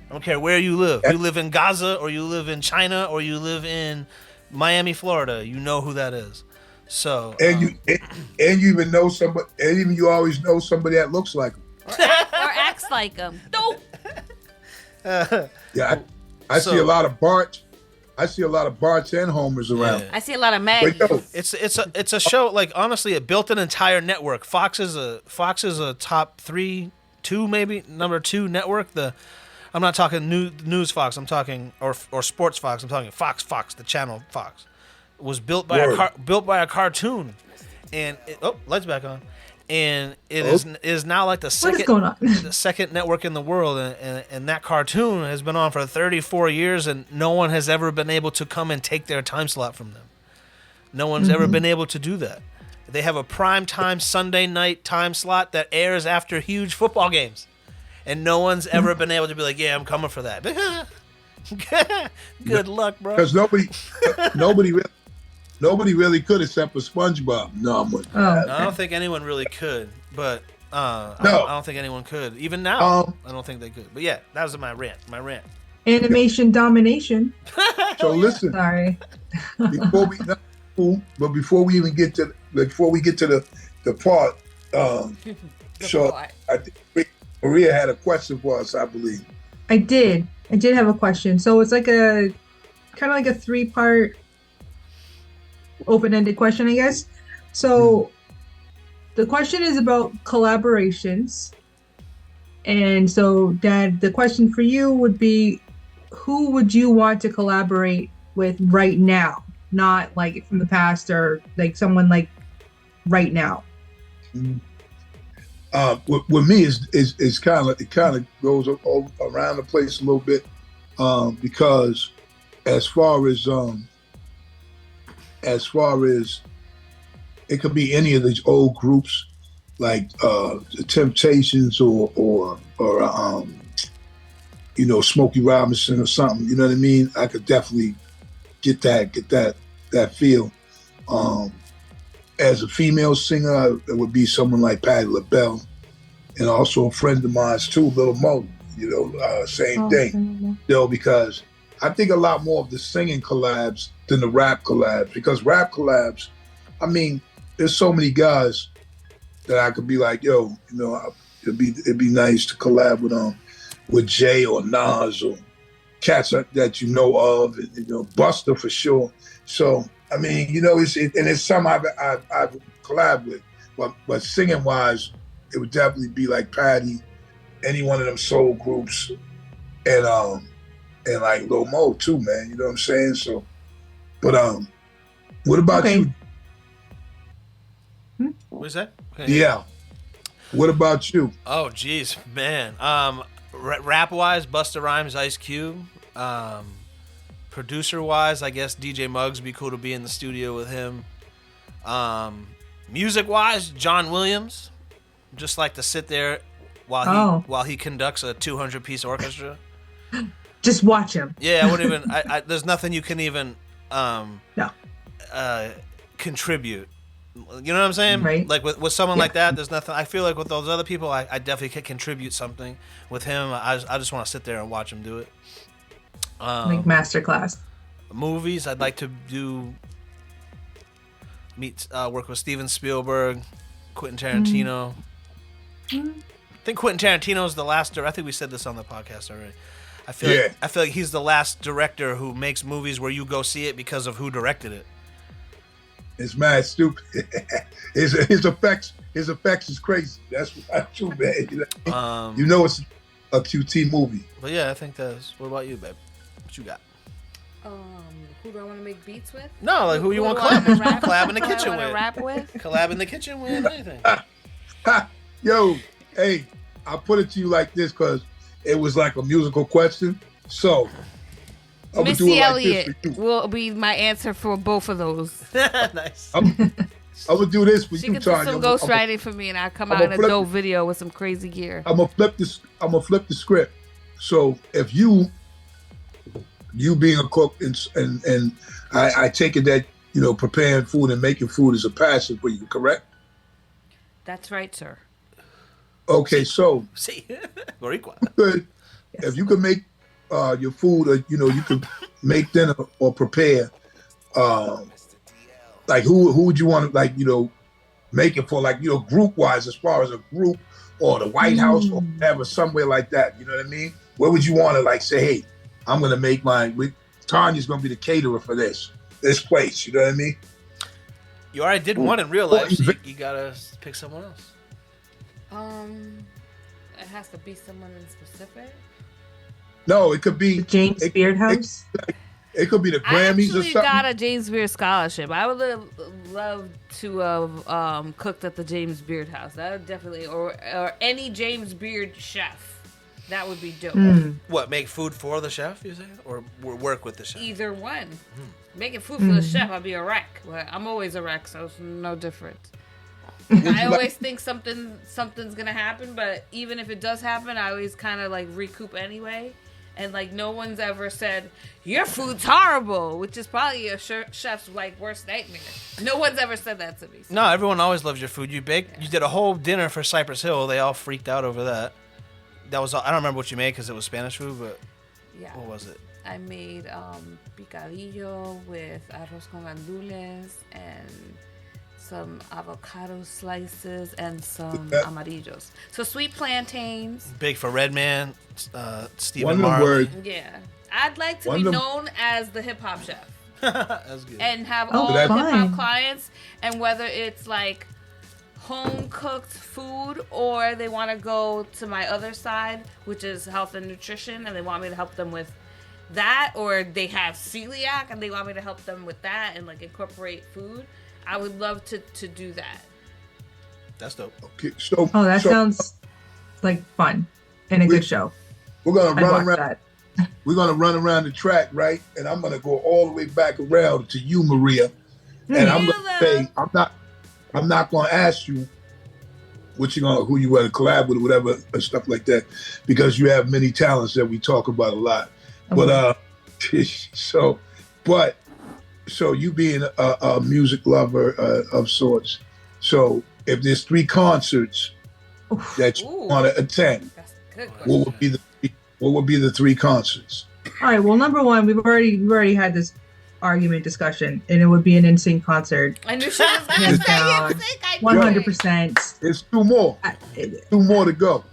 I don't care where you live. You live in Gaza, or you live in China, or you live in Miami, Florida. You know who that is. So And you even know somebody, and even you always know somebody that looks like him. Or acts like them. Dope. Yeah, I see a lot of Bart. I see a lot of Barts and Homers around. Yeah. I see a lot of But Maggies. yo, It's a show, like, honestly, it built an entire network. Fox is a top 3, 2 maybe, number 2 network. I'm not talking news Fox. I'm talking or sports Fox. I'm talking Fox, the channel Fox. It was built by a cartoon, and lights back on, and it is now like the What is going on? the second network in the world, and that cartoon has been on for 34 years, and no one has ever been able to come and take their time slot from them. No one's ever been able to do that. They have a prime time Sunday night time slot that airs after huge football games, and no one's ever been able to be like, yeah, I'm coming for that. Good luck, bro. Because nobody really could except for SpongeBob. No, I'm with Oh, I don't think anyone really could, but I don't think anyone could. Even now, I don't think they could. But yeah, that was my rant. animation domination. So listen, Sorry. before we even get to the part, I think Maria had a question for us, I believe. I did have a question. So it's like a kind of like a 3-part open-ended question, I guess. So the question is about collaborations. And so, Dad, the question for you would be, who would you want to collaborate with right now? Not like from the past or like someone like right now. With me is kind of goes around the place a little bit, because as far as it could be any of these old groups like the Temptations or Smokey Robinson or something. You know what I mean? I could definitely get that feel. As a female singer, it would be someone like Patti LaBelle, and also a friend of mine's too, Little Mo. Same thing. Because I think a lot more of the singing collabs than the rap collabs. Because rap collabs, I mean, there's so many guys that I could be like, it'd be nice to collab with Jay or Nas or cats that you know of, and, Buster for sure. So I mean, it's some I've collabed with, but singing wise, it would definitely be like Patty, any one of them soul groups, and like Lil Mo too, man. You know what I'm saying? So, but what about you? What's that? Okay. Yeah. What about you? Oh, geez, man. Rap wise, Busta Rhymes, Ice Cube. Producer wise, I guess DJ Muggs would be cool to be in the studio with him. Music wise, John Williams. Just like to sit there while he conducts a 200-piece orchestra. Just watch him. Yeah, I wouldn't even. There's nothing you can even contribute. You know what I'm saying? Right. Like with someone like that, there's nothing. I feel like with those other people, I definitely could contribute something. With him, I just want to sit there and watch him do it. Like masterclass. Movies, I'd like to work with Steven Spielberg, Quentin Tarantino. I think Quentin Tarantino is the last director. I think we said this on the podcast already. I feel like he's the last director who makes movies where you go see it because of who directed it. It's mad stupid. His effects is crazy. That's true, man. It's a QT movie. But yeah, I think that's. What about you, babe? What you got? Who do I want to make beats with? No, like who you want collab in the kitchen with? Rap with? Collab in the kitchen with anything. Yo, hey, I put it to you like this because it was like a musical question. So, Missy Elliot will be my answer for both of those. Nice. I would do this for she you, can do Tanya. some ghostwriting for me, and I'll come out in a dope video with some crazy gear. I'm gonna flip the script. So if you being a cook and I take it that preparing food and making food is a passion for you, correct? That's right, sir. Okay, so if you could make your food, or you could make dinner or prepare. Like who would you want to make it for, group wise, as far as a group or the White House or whatever, somewhere like that. You know what I mean? Where would you want to say, hey, I'm gonna make Tanya's gonna be the caterer for this place. You know what I mean? You already did one in real life, so you gotta pick someone else. It has to be someone in specific. No, it could be James Beardhouse. It could be the I Grammys or actually something. got a James Beard scholarship. I would have loved to have cooked at the James Beard house. That would definitely, or any James Beard chef. That would be dope. What, make food for the chef, you say? Or work with the chef? Either one. Making food for the chef, I'd be a wreck. Well, I'm always a wreck, so it's no different. I always think something's gonna happen, but even if it does happen, I always kind of like recoup anyway. And like no one's ever said your food's horrible, which is probably a chef's like worst nightmare. No one's ever said that to me. So. No, everyone always loves your food. You baked. You did a whole dinner for Cypress Hill. They all freaked out over that. That was. I don't remember what you made because it was Spanish food, but Yeah. what was it? I made picadillo with arroz con gandules and some avocado slices and some amarillos. So sweet plantains. Big for Redman, Stephen One of the Marley. words. Yeah. I'd like to One be of them- known as the hip hop chef That's good. and have Oh, all that's hip hop fine. clients, and whether it's like home cooked food or they want to go to my other side, which is health and nutrition, and they want me to help them with that, or they have celiac and they want me to help them with that and like incorporate food. I would love to do that. That's dope. Okay, so, Oh, that so sounds like fun and a good show. we're gonna I'd run watch around. that. We're gonna run around the track, right? And I'm gonna go all the way back around to you, Maria. And I'm gonna say, I'm not gonna ask you what you gonna, who you want to collab with, or whatever, or stuff like that, because you have many talents that we talk about a lot. But so you being a music lover of sorts, so if there's 3 concerts that you Ooh. want to attend, That's a good question. what would be the 3 concerts? All right. Well, number one, we've already had this argument discussion, and it would be an NSYNC concert. I knew she was gonna Hands say down. NSYNC. I knew 100%. There's 2 more. 2 more to go.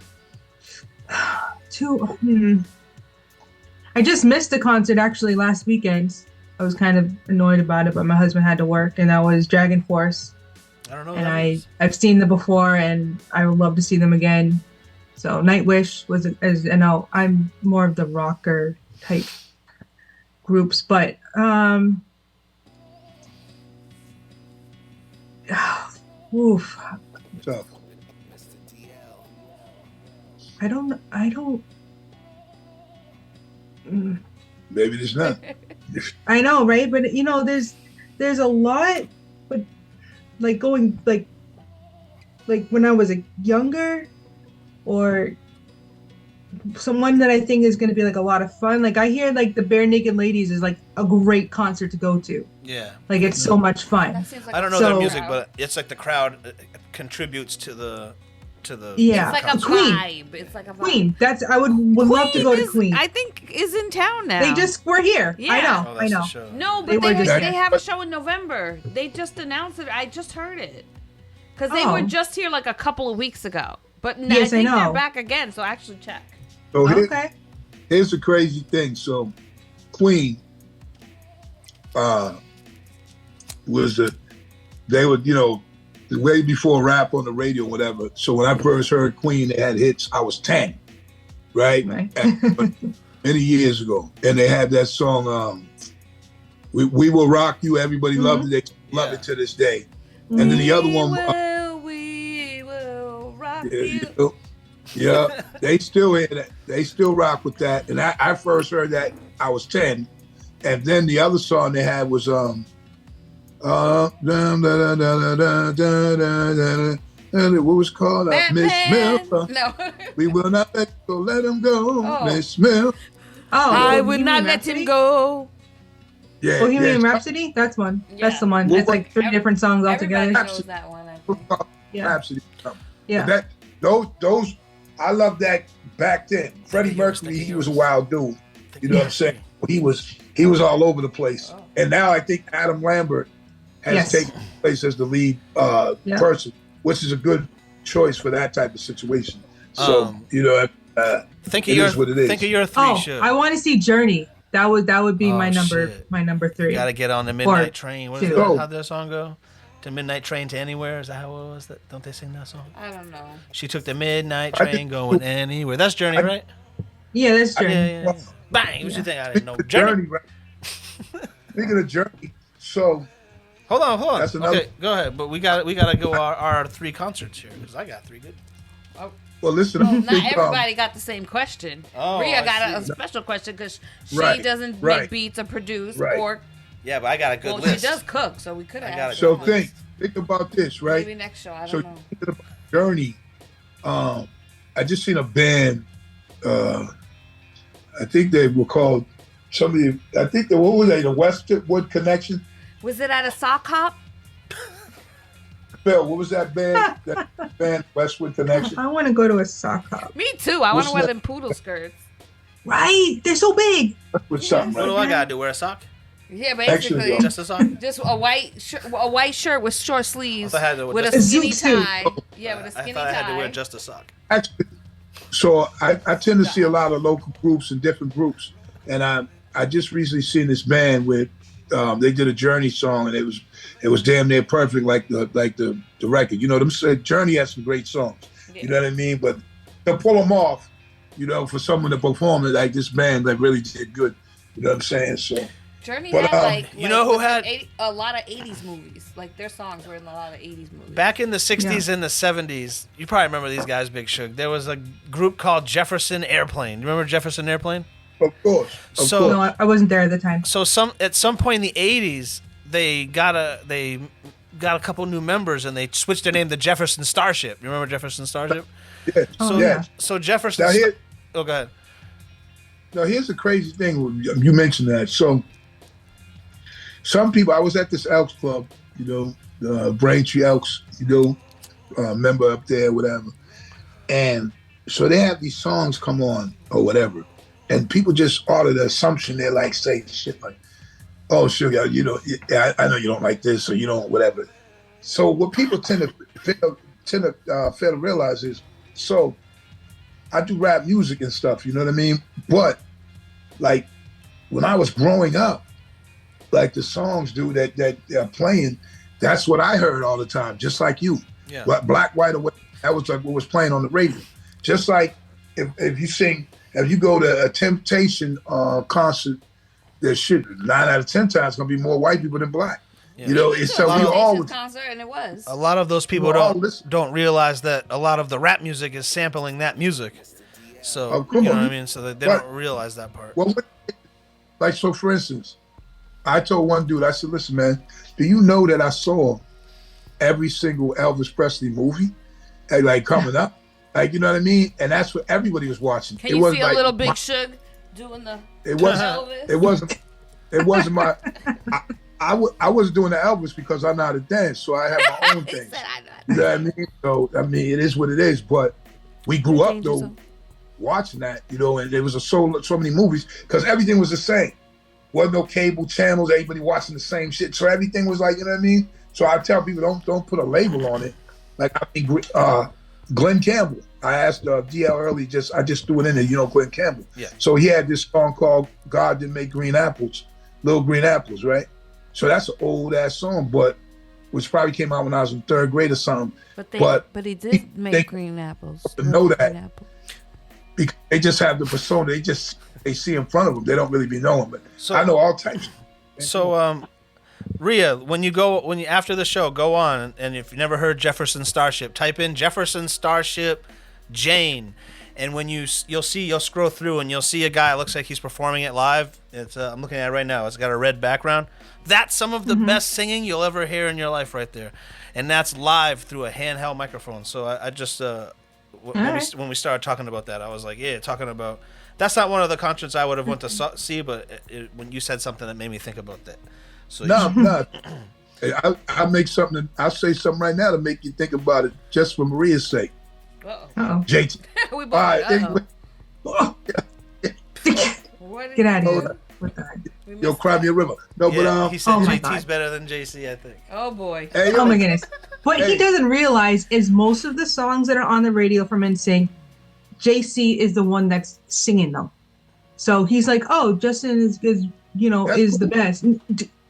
I just missed the concert actually last weekend. I was kind of annoyed about it, but my husband had to work, and that was Dragon Force. I don't know. And what that is. I've seen them before, and I would love to see them again. So Nightwish was, as you know, I'm more of the rocker type groups, but oof, Tough. I don't. Maybe there's not. I know, right? But you know, there's a lot, but like going like when I was a younger, or someone that I think is going to be like a lot of fun. Like I hear like the Bare Naked Ladies is like a great concert to go to. Yeah. Like it's so much fun. That seems like I don't a know their So- music, but it's like the crowd contributes to the Yeah. It's like a Queen. vibe. It's like a vibe. Queen. That's I would love to go to Queen. I think is in town now. They just were here. Yeah. I know. Oh, I that's know. the show. No, They but were they just- have a show in November. They just announced it. I just heard it. Because they Oh. were just here like a couple of weeks ago. But I Yes, I think they're know. back again, so actually check. So Okay. here's the crazy thing. So Queen was they were, way before rap on the radio, whatever. So when I first heard Queen, they had hits. I was 10, right? Right. Many years ago. And they had that song, We Will Rock You. Everybody loved it. They love it to this day. And then the other one, We will rock you. yeah, they still hear that. They still rock with that. And I first heard that I was 10. And then the other song they had was what was it called? Miss Mill. No. We will not let him go. Oh. Miss Mill. Oh, I would Bohemian not let Rhapsody? him go. Yeah, Bohemian yeah. Rhapsody? That's one. Yeah. That's the one. Well, It's like 3 different songs Everybody altogether. knows that one, I think. Yeah. Rhapsody. Yeah. That those I love that back then. Freddie Mercury, he was a wild dude. You know what I'm saying? He was all over the place. And now I think Adam Lambert has Yes. taken place as the lead Yeah. person, which is a good choice for that type of situation. So Think it of your is what it is. Think of your 3 Oh, shows. I want to see Journey. That would be Oh, my number shit. my number 3. You gotta get on the Or midnight train. What is 2. that? How'd that song go? To midnight train to anywhere? Is that how it was? Don't they sing that song? I don't know. She took the midnight I train think- going anywhere. That's Journey, right? Yeah, that's Journey. Yeah. Bang! What you think? I didn't know. The Journey. journey, right? Speaking of Journey, so hold on. That's another. Okay, go ahead. But we got to go our 3 concerts here because I got 3 good. Well, listen. Well, not everybody got the same question. Oh, Rhea I got a see. special question because she Right, doesn't right. make beats or produce Right. or Yeah, but I got a good well, list. she does cook, so we could I got have. a So good think about this, right? Maybe next show. I So don't know. thinking about Journey, I just seen a band. I think they were called somebody. I think they what was they? The Westwood Connection. Was it at a sock hop? Phil, what was that band? That band Westwood Connection. I want to go to a sock hop. Me too. I want to What's wear that? them poodle skirts. Right? They're so big. With something, What do right? I got to do? Wear a sock? Yeah, Actually, basically. Just a sock? Just a white shirt with short sleeves I thought I had to wear with a just a skinny suit. tie. Yeah, with a I skinny thought I had to wear tie. just a sock. Actually, so I tend to see a lot of local groups and different groups, and I just recently seen this band with they did a Journey song, and it was damn near perfect, like the record. You know, Journey has some great songs. You know what I mean? But to pull them off, you know, for someone to perform it like this band, like really did good. You know what I'm saying? So Journey But, had like you know who had- a lot of 80s movies. Like their songs were in a lot of 80s movies. Back in the 60s and the 70s, you probably remember these guys, Big Shug. There was a group called Jefferson Airplane. You remember Jefferson Airplane? of course, So- No, I wasn't there at the time. So at some point in the 80s, they got a couple new members and they switched their name to Jefferson Starship. You remember Jefferson Starship? yeah. So yeah. so Jefferson. Now here, Oh, go ahead. now here's the crazy thing. You mentioned that. So some people, I was at this Elks Club, you know, Braintree Elks, you know, member up there, whatever. And so they have these songs come on or whatever. And people just order the assumption, they're like, say shit like, oh, sugar, you know, yeah, I know you don't like this or you don't, whatever. So what people tend to fail to realize is, so I do rap music and stuff, you know what I mean? But like when I was growing up, like the songs, dude, that they're playing, that's what I heard all the time, just like you. Yeah. Black, white, or what, that was like what was playing on the radio. Just like if you go to a Temptation concert, there should 9 out of 10 times gonna be more white people than black. Yeah. You know, it's so we all concert and it was. A lot of those people Well, listen. don't realize that a lot of the rap music is sampling that music. So Oh, come you know on. what I mean. So they But- don't realize that part. well, like so. For instance, I told one dude, I said, "Listen, man, do you know that I saw every single Elvis Presley movie, like coming up, like you know what I mean? And that's what everybody was watching. Can you see a little Big Shug doing the It wasn't. Elvis? It wasn't my. I wasn't doing the Elvis because I know how to dance, so I have my own He thing. said, "I know." You know what I mean? So I mean, it is what it is. But we grew up Change though yourself. watching that, you know, and there was so many movies because everything was the same. Wasn't no cable channels. Everybody watching the same shit, so everything was like, you know what I mean? So I tell people don't put a label on it. Like I mean, Glenn Campbell. I asked DL early. I just threw it in there. You know, Glenn Campbell. Yeah. So he had this song called "God Didn't Make Green Apples," Little Green Apples, right? So that's an old ass song, but which probably came out when I was in 3rd grade or something. But he did make they- green apples. to know Green that. apple. Because they just have the persona. They see in front of them. They don't really be knowing. But So- I know all types. So Rhea, when you after the show, go on and if you never heard Jefferson Starship, type in Jefferson Starship Jane, and when you'll scroll through and you'll see a guy looks like he's performing it live. It's I'm looking at it right now. It's got a red background. That's some of the best singing you'll ever hear in your life right there, and that's live through a handheld microphone. So I just when we started talking about that, I was like, yeah, talking about that's not one of the concerts I would have went to see, but when you said something that made me think about that. So No. I'll make something. I'll say something right now to make you think about it, just for Maria's sake. Uh-oh. Uh-oh. JT. We All both right. uh-oh. Anyway. What did Get out of you here do? with that. We Yo, missed cry that. me a river. No, yeah, but he said Oh my JT's God. better than JC, I think. Oh boy. hey, Oh my goodness. What Hey. he doesn't realize is most of the songs that are on the radio from NSYNC, JC is the one that's singing them. So he's like, oh, Justin is That's the best.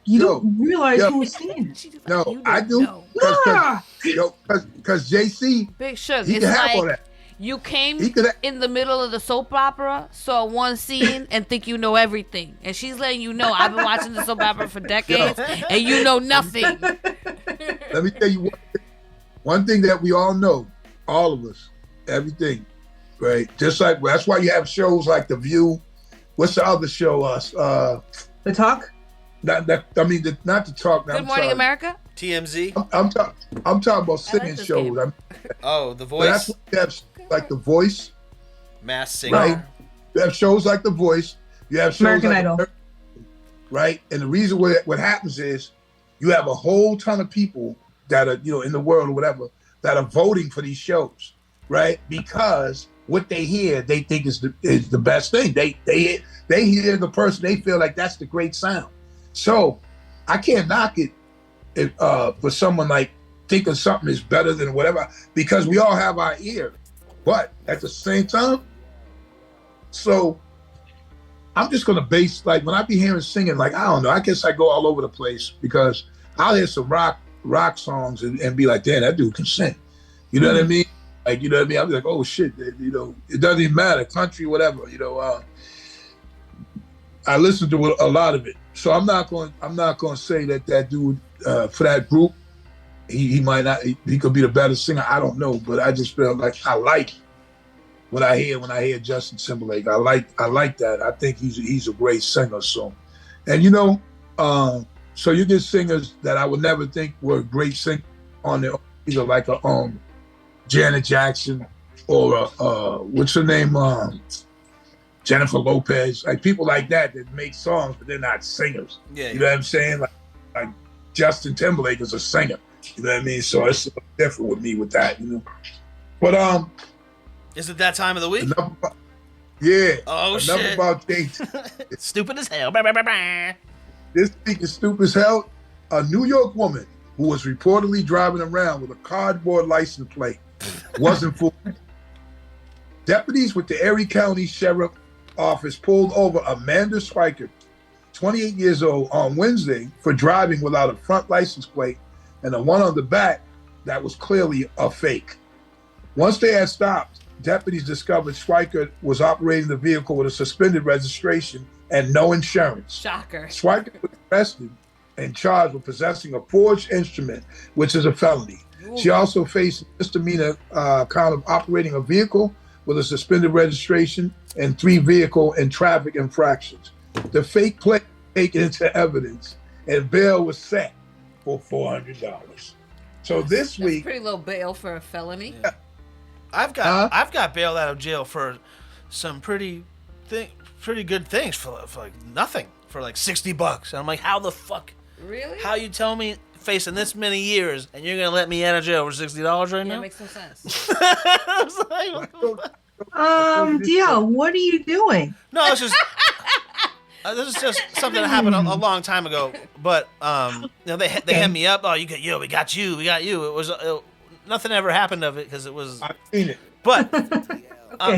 You don't realize Yo. who was singing. She's No, you I don't do. know. Ah! Because JC, Big Shug. he It's can have all like that. You came He could- in the middle of the soap opera, saw one scene, and think you know everything. And she's letting you know, I've been watching the soap opera for decades, and you know nothing. Let me tell you one thing that we all know, all of us, everything, right? Just like, that's why you have shows like The View. What's the other show? The Talk? Not The Talk. Good Morning America? TMZ. I'm talking about singing this shows. game. Oh, The But that's Voice. what you have, like The Voice, Mass Singer. right? You have shows like The Voice. You have shows American like Idol. right? And the reason what happens is you have a whole ton of people that are, in the world or whatever, that are voting for these shows, right? Because what they hear, they think is the best thing. They hear the person, they feel like that's the great sound. So I can't knock it for someone like thinking something is better than whatever, because we all have our ear. But at the same time, so I'm just gonna base, like when I be hearing singing, like I don't know, I guess I go all over the place because I'll hear some rock songs and be like, damn, that dude can sing. You know what I mean? Like, you know what I mean? I'll be like, oh shit, it doesn't even matter, country, whatever, I listen to a lot of it. So I'm not going to say that dude for that group, he might not, he could be the better singer. I don't know, but I just feel like I like what I hear when I hear Justin Timberlake. I like that. I think he's a great singer. So, and so you get singers that I would never think were great singers on their own, either like a Janet Jackson or what's her name, Jennifer Lopez, like people like that make songs, but they're not singers. Yeah. You know what I'm saying? Like Justin Timberlake is a singer. You know what I mean? So it's different with me with that, But Is it that time of the week? enough shit. about dates. Stupid as hell. This week is stupid as hell. A New York woman who was reportedly driving around with a cardboard license plate wasn't fooled. Deputies with the Erie County Sheriff Office pulled over Amanda Schweikert, 28 years old, on Wednesday for driving without a front license plate and the one on the back that was clearly a fake. Once they had stopped, deputies discovered Schweikert was operating the vehicle with a suspended registration and no insurance. Shocker. Schweikert was arrested and charged with possessing a forged instrument, which is a felony. Ooh. She also faced a misdemeanor count of operating a vehicle with a suspended registration and 3 vehicle and traffic infractions. The fake plate was taken into evidence and bail was set for $400. So this week, pretty low bail for a felony. Yeah. I've got bailed out of jail for some pretty good things for like nothing, for like $60. And I'm like, how the fuck? Really? How you tell me facing this many years and you're gonna let me out of jail for $60 right now? That makes no sense. I was like, what the fuck? DL, what are you doing? No, it's just this is just something that happened a long time ago. But they hit me up. Oh, we got you. It was nothing ever happened of it because it was. I've seen it. But I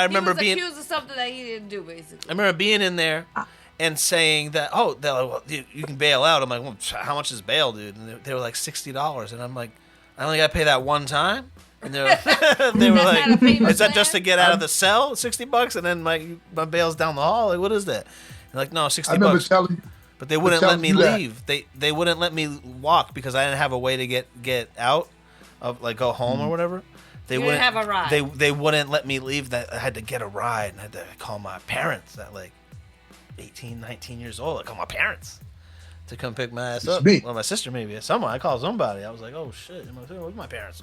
remember he was being accused of something that he didn't do, basically. I remember being in there and saying that, they're like, well, you can bail out. I'm like, well, how much is bail, dude? And they were like $60, and I'm like, I only got to pay that one time. And they were like, is that just to get out of the cell, $60, and then my bail's down the hall? Like, what is that? They're like, no, $60. I remember telling you. But they wouldn't let me leave. They wouldn't let me walk because I didn't have a way to get out of, like, go home or whatever. They you wouldn't didn't have a ride. They wouldn't let me leave. That I had to get a ride and I had to call my parents at like 18, 19 years old. I called my parents to come pick my ass up. Me. Well, my sister maybe. Someone. I called somebody. I was like, oh shit, where's my parents?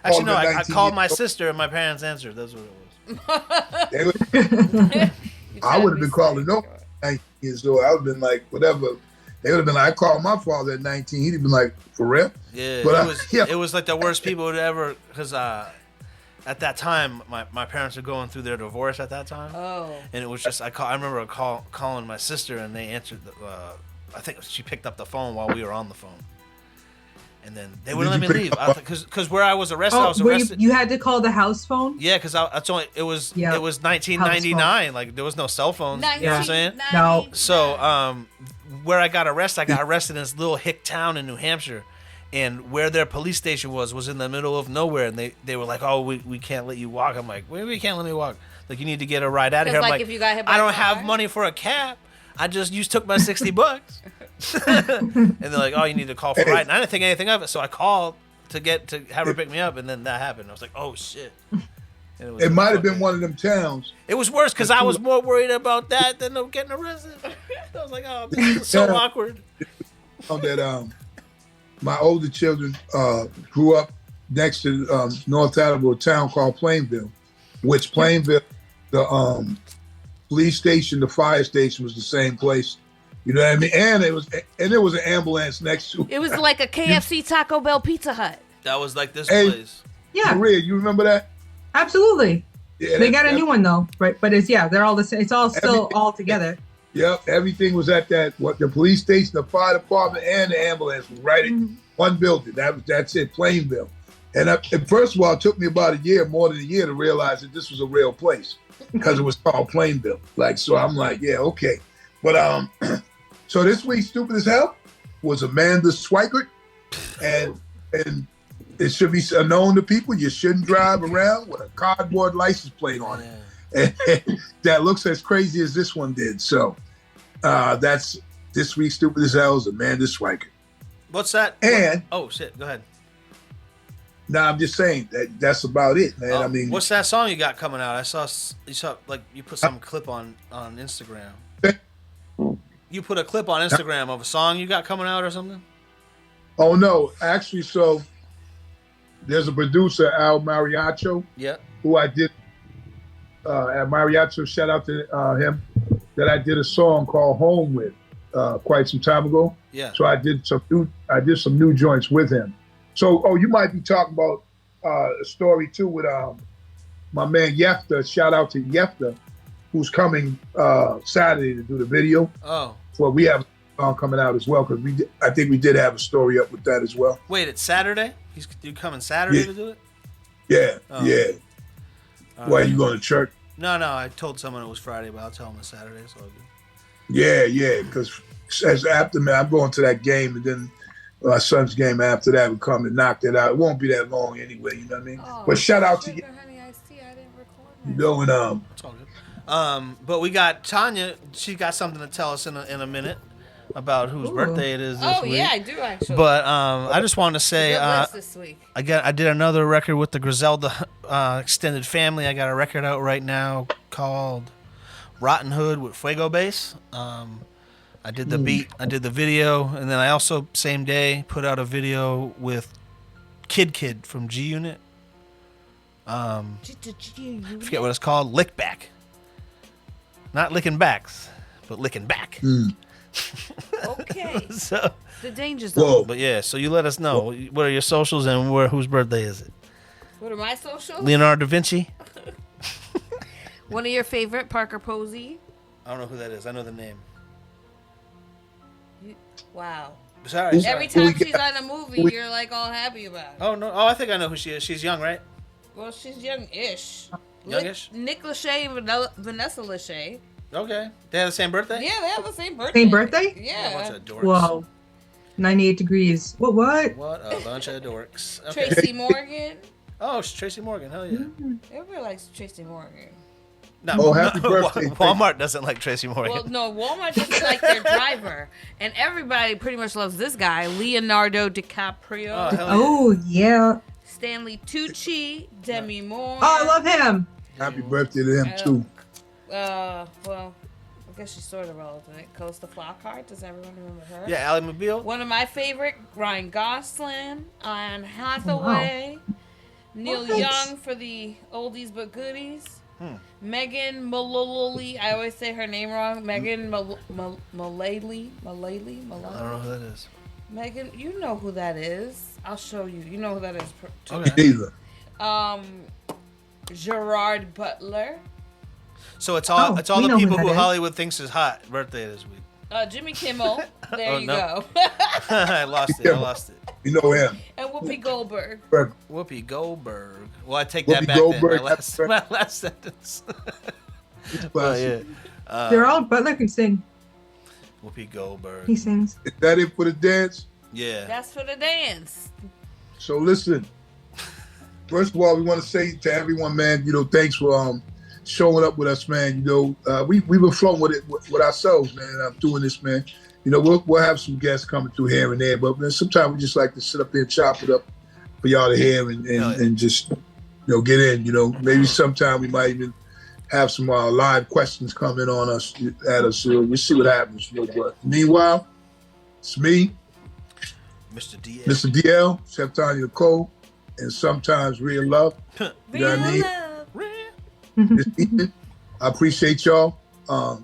Actually, no. I called my sister and my parents answered. That's what it was. I would have been calling no 19 years old. I would have been like, whatever. They would have been like, I called my father at 19. He'd have been like, for real? Yeah, but it was like the worst people would ever, because at that time, my parents were going through their divorce at that time. Oh. And it was just, I remember calling my sister, and they answered, I think she picked up the phone while we were on the phone. And then they wouldn't let me leave. Because where I was arrested, I was arrested. You had to call the house phone? Yeah, because it was 1999. Like, there was no cell phones. You know what I'm saying? No. So, where I got arrested in this little hick town in New Hampshire. and where their police station was in the middle of nowhere, and they were like, "Oh, we can't let you walk." I'm like, "We can't let me walk. Like, you need to get a ride out of here." I'm like, if you got hit by I a don't car? have money for a cab. You took my $60. And they're like, "Oh, you need to call for a ride." And I didn't think anything of it, so I called to have her pick me up, and then that happened. I was like, "Oh shit." It might have been one of them towns. It was worse because I was more worried about that than them getting arrested. I was like, "Oh, this is so awkward." That my older children grew up next to North Attleboro, a town called Plainville, which Plainville, the police station, the fire station was the same place. You know what I mean? And there was an ambulance next to it. It was like a KFC, Taco Bell, Pizza Hut. That was like this Hey. place. Yeah, Maria, you remember that? absolutely. Yeah, They got a new one though, right? But they're all the same. It's all still all together. Yep, everything was at the police station, the fire department, and the ambulance was right in one building. That's it, Plainville. And first of all, it took me about more than a year to realize that this was a real place because it was called Plainville. So I'm like, yeah, okay. But so this week's Stupid as Hell was Amanda Swikert, and it should be known to people you shouldn't drive around with a cardboard license plate on it. And that looks as crazy as this one did. So that's this week's Stupid as Hell is Amanda Swikert. What's that? And oh shit, go ahead. Now I'm just saying that's about it, man. I mean, what's that song you got coming out? I saw like you put some clip on Instagram. You put a clip on Instagram of a song you got coming out or something? Oh no, actually, so there's a producer, Al Mariacho, who I did at Mariacho. Shout out to him that I did a song called "Home" with quite some time ago. Yeah. So I did some new joints with him. So you might be talking about a story too with my man Yefta. Shout out to Yefta, who's coming Saturday to do the video. Oh. Well, we have a song coming out as well because I think we did have a story up with that as well. Wait, it's Saturday? You coming Saturday to do it? Yeah, yeah. Why right. you going to church? No, I told someone it was Friday, but I'll tell them it's Saturday. It's all good. Yeah, because after me, I'm going to that game, and then my son's game after that would come and knock it out. It won't be that long anyway, you know what I mean? Oh, but shout out to you. Honey, I see. I didn't record You know, and it's all good. But we got Tanya. She got something to tell us in a minute about whose birthday it is this week. Yeah, I do actually. But I just wanted to say, this week. I did another record with the Griselda extended family. I got a record out right now called Rotten Hood with Fuego Bass. I did the beat, I did the video, and then I also, same day, put out a video with Kid from G Unit. I forget what it's called. Lick Back. Not licking backs, but licking back. Okay. So the danger zone. But yeah, so you let us know. What are your socials and whose birthday is it? What are my socials? Leonardo da Vinci. One of your favorite, Parker Posey. I don't know who that is. I know the name. Wow. Sorry. Every time she's on a movie, you're like all happy about it. Oh no! Oh, I think I know who she is. She's young, right? Well, she's young-ish. Youngish? Nick Lachey and Vanessa Lachey. Okay. They have the same birthday? Yeah, they have the same birthday. Same birthday? Yeah. A bunch of dorks. Whoa. 98 degrees. What? What a bunch of dorks. Okay. Tracy Morgan. Oh, it's Tracy Morgan. Hell yeah. Everybody likes Tracy Morgan. No, happy birthday. Walmart doesn't like Tracy Morgan. Well, no, Walmart doesn't like their driver. And everybody pretty much loves this guy, Leonardo DiCaprio. Oh, hell yeah. Oh, yeah. Stanley Tucci, Demi Moore. Oh, I love him. happy birthday to him too. Well, I guess she's sort of relevant. Costa Flockhart. Does everyone remember her? Yeah, Ally Mobile. One of my favorite, Ryan Gosling, Anne Hathaway, Neil Young for the oldies but goodies. Megan Mullally. I always say her name wrong. Megan Mullally. I don't know who that is. Megan, you know who that is. I'll show you. You know who that is. Okay. Either. Gerard Butler. So it's all we the know who people that who is. Hollywood thinks is hot birthday this week. Jimmy Kimmel. There Oh, you no. go. I lost it. You know him. And Whoopi Goldberg. Whoopi Goldberg. Well, I take Whoopi that back Goldberg, then. My last sentence. Oh, yeah. They're all Butler can sing. Whoopi Goldberg. He sings. Is that it for the dance? Yeah. That's for the dance. So listen, first of all, we want to say to everyone, man, thanks for showing up with us, man. We've been flowing with it with ourselves, man. I'm doing this, man. We'll have some guests coming through here and there, but man, sometimes we just like to sit up there and chop it up for y'all to hear and just get in. Maybe sometime we might even have some live questions coming on us at us. We'll see what happens. But meanwhile, it's me, Mr. DL, Chef Tanya Nicole, and sometimes Real Love. You know what I mean? This evening, I appreciate y'all.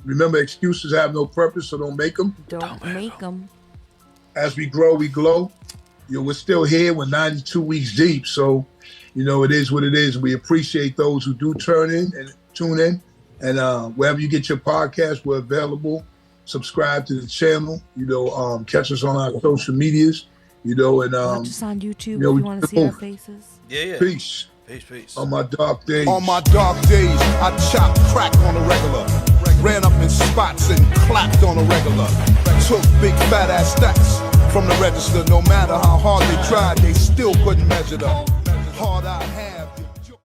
Remember, excuses have no purpose, so don't make them. Don't make them. As we grow, we glow. We're still here. We're 92 weeks deep, so it is what it is. We appreciate those who do tune in, and wherever you get your podcast, we're available. Subscribe to the channel. Catch us on our social medias. And watch us on YouTube if you want to see our faces. Yeah. Peace. Peace. On my dark days. On my dark days, I chop crack on a regular. Ran up in spots and clapped on a regular. Took big fat ass stacks from the register. No matter how hard they tried, they still couldn't measure them. Hard out hand.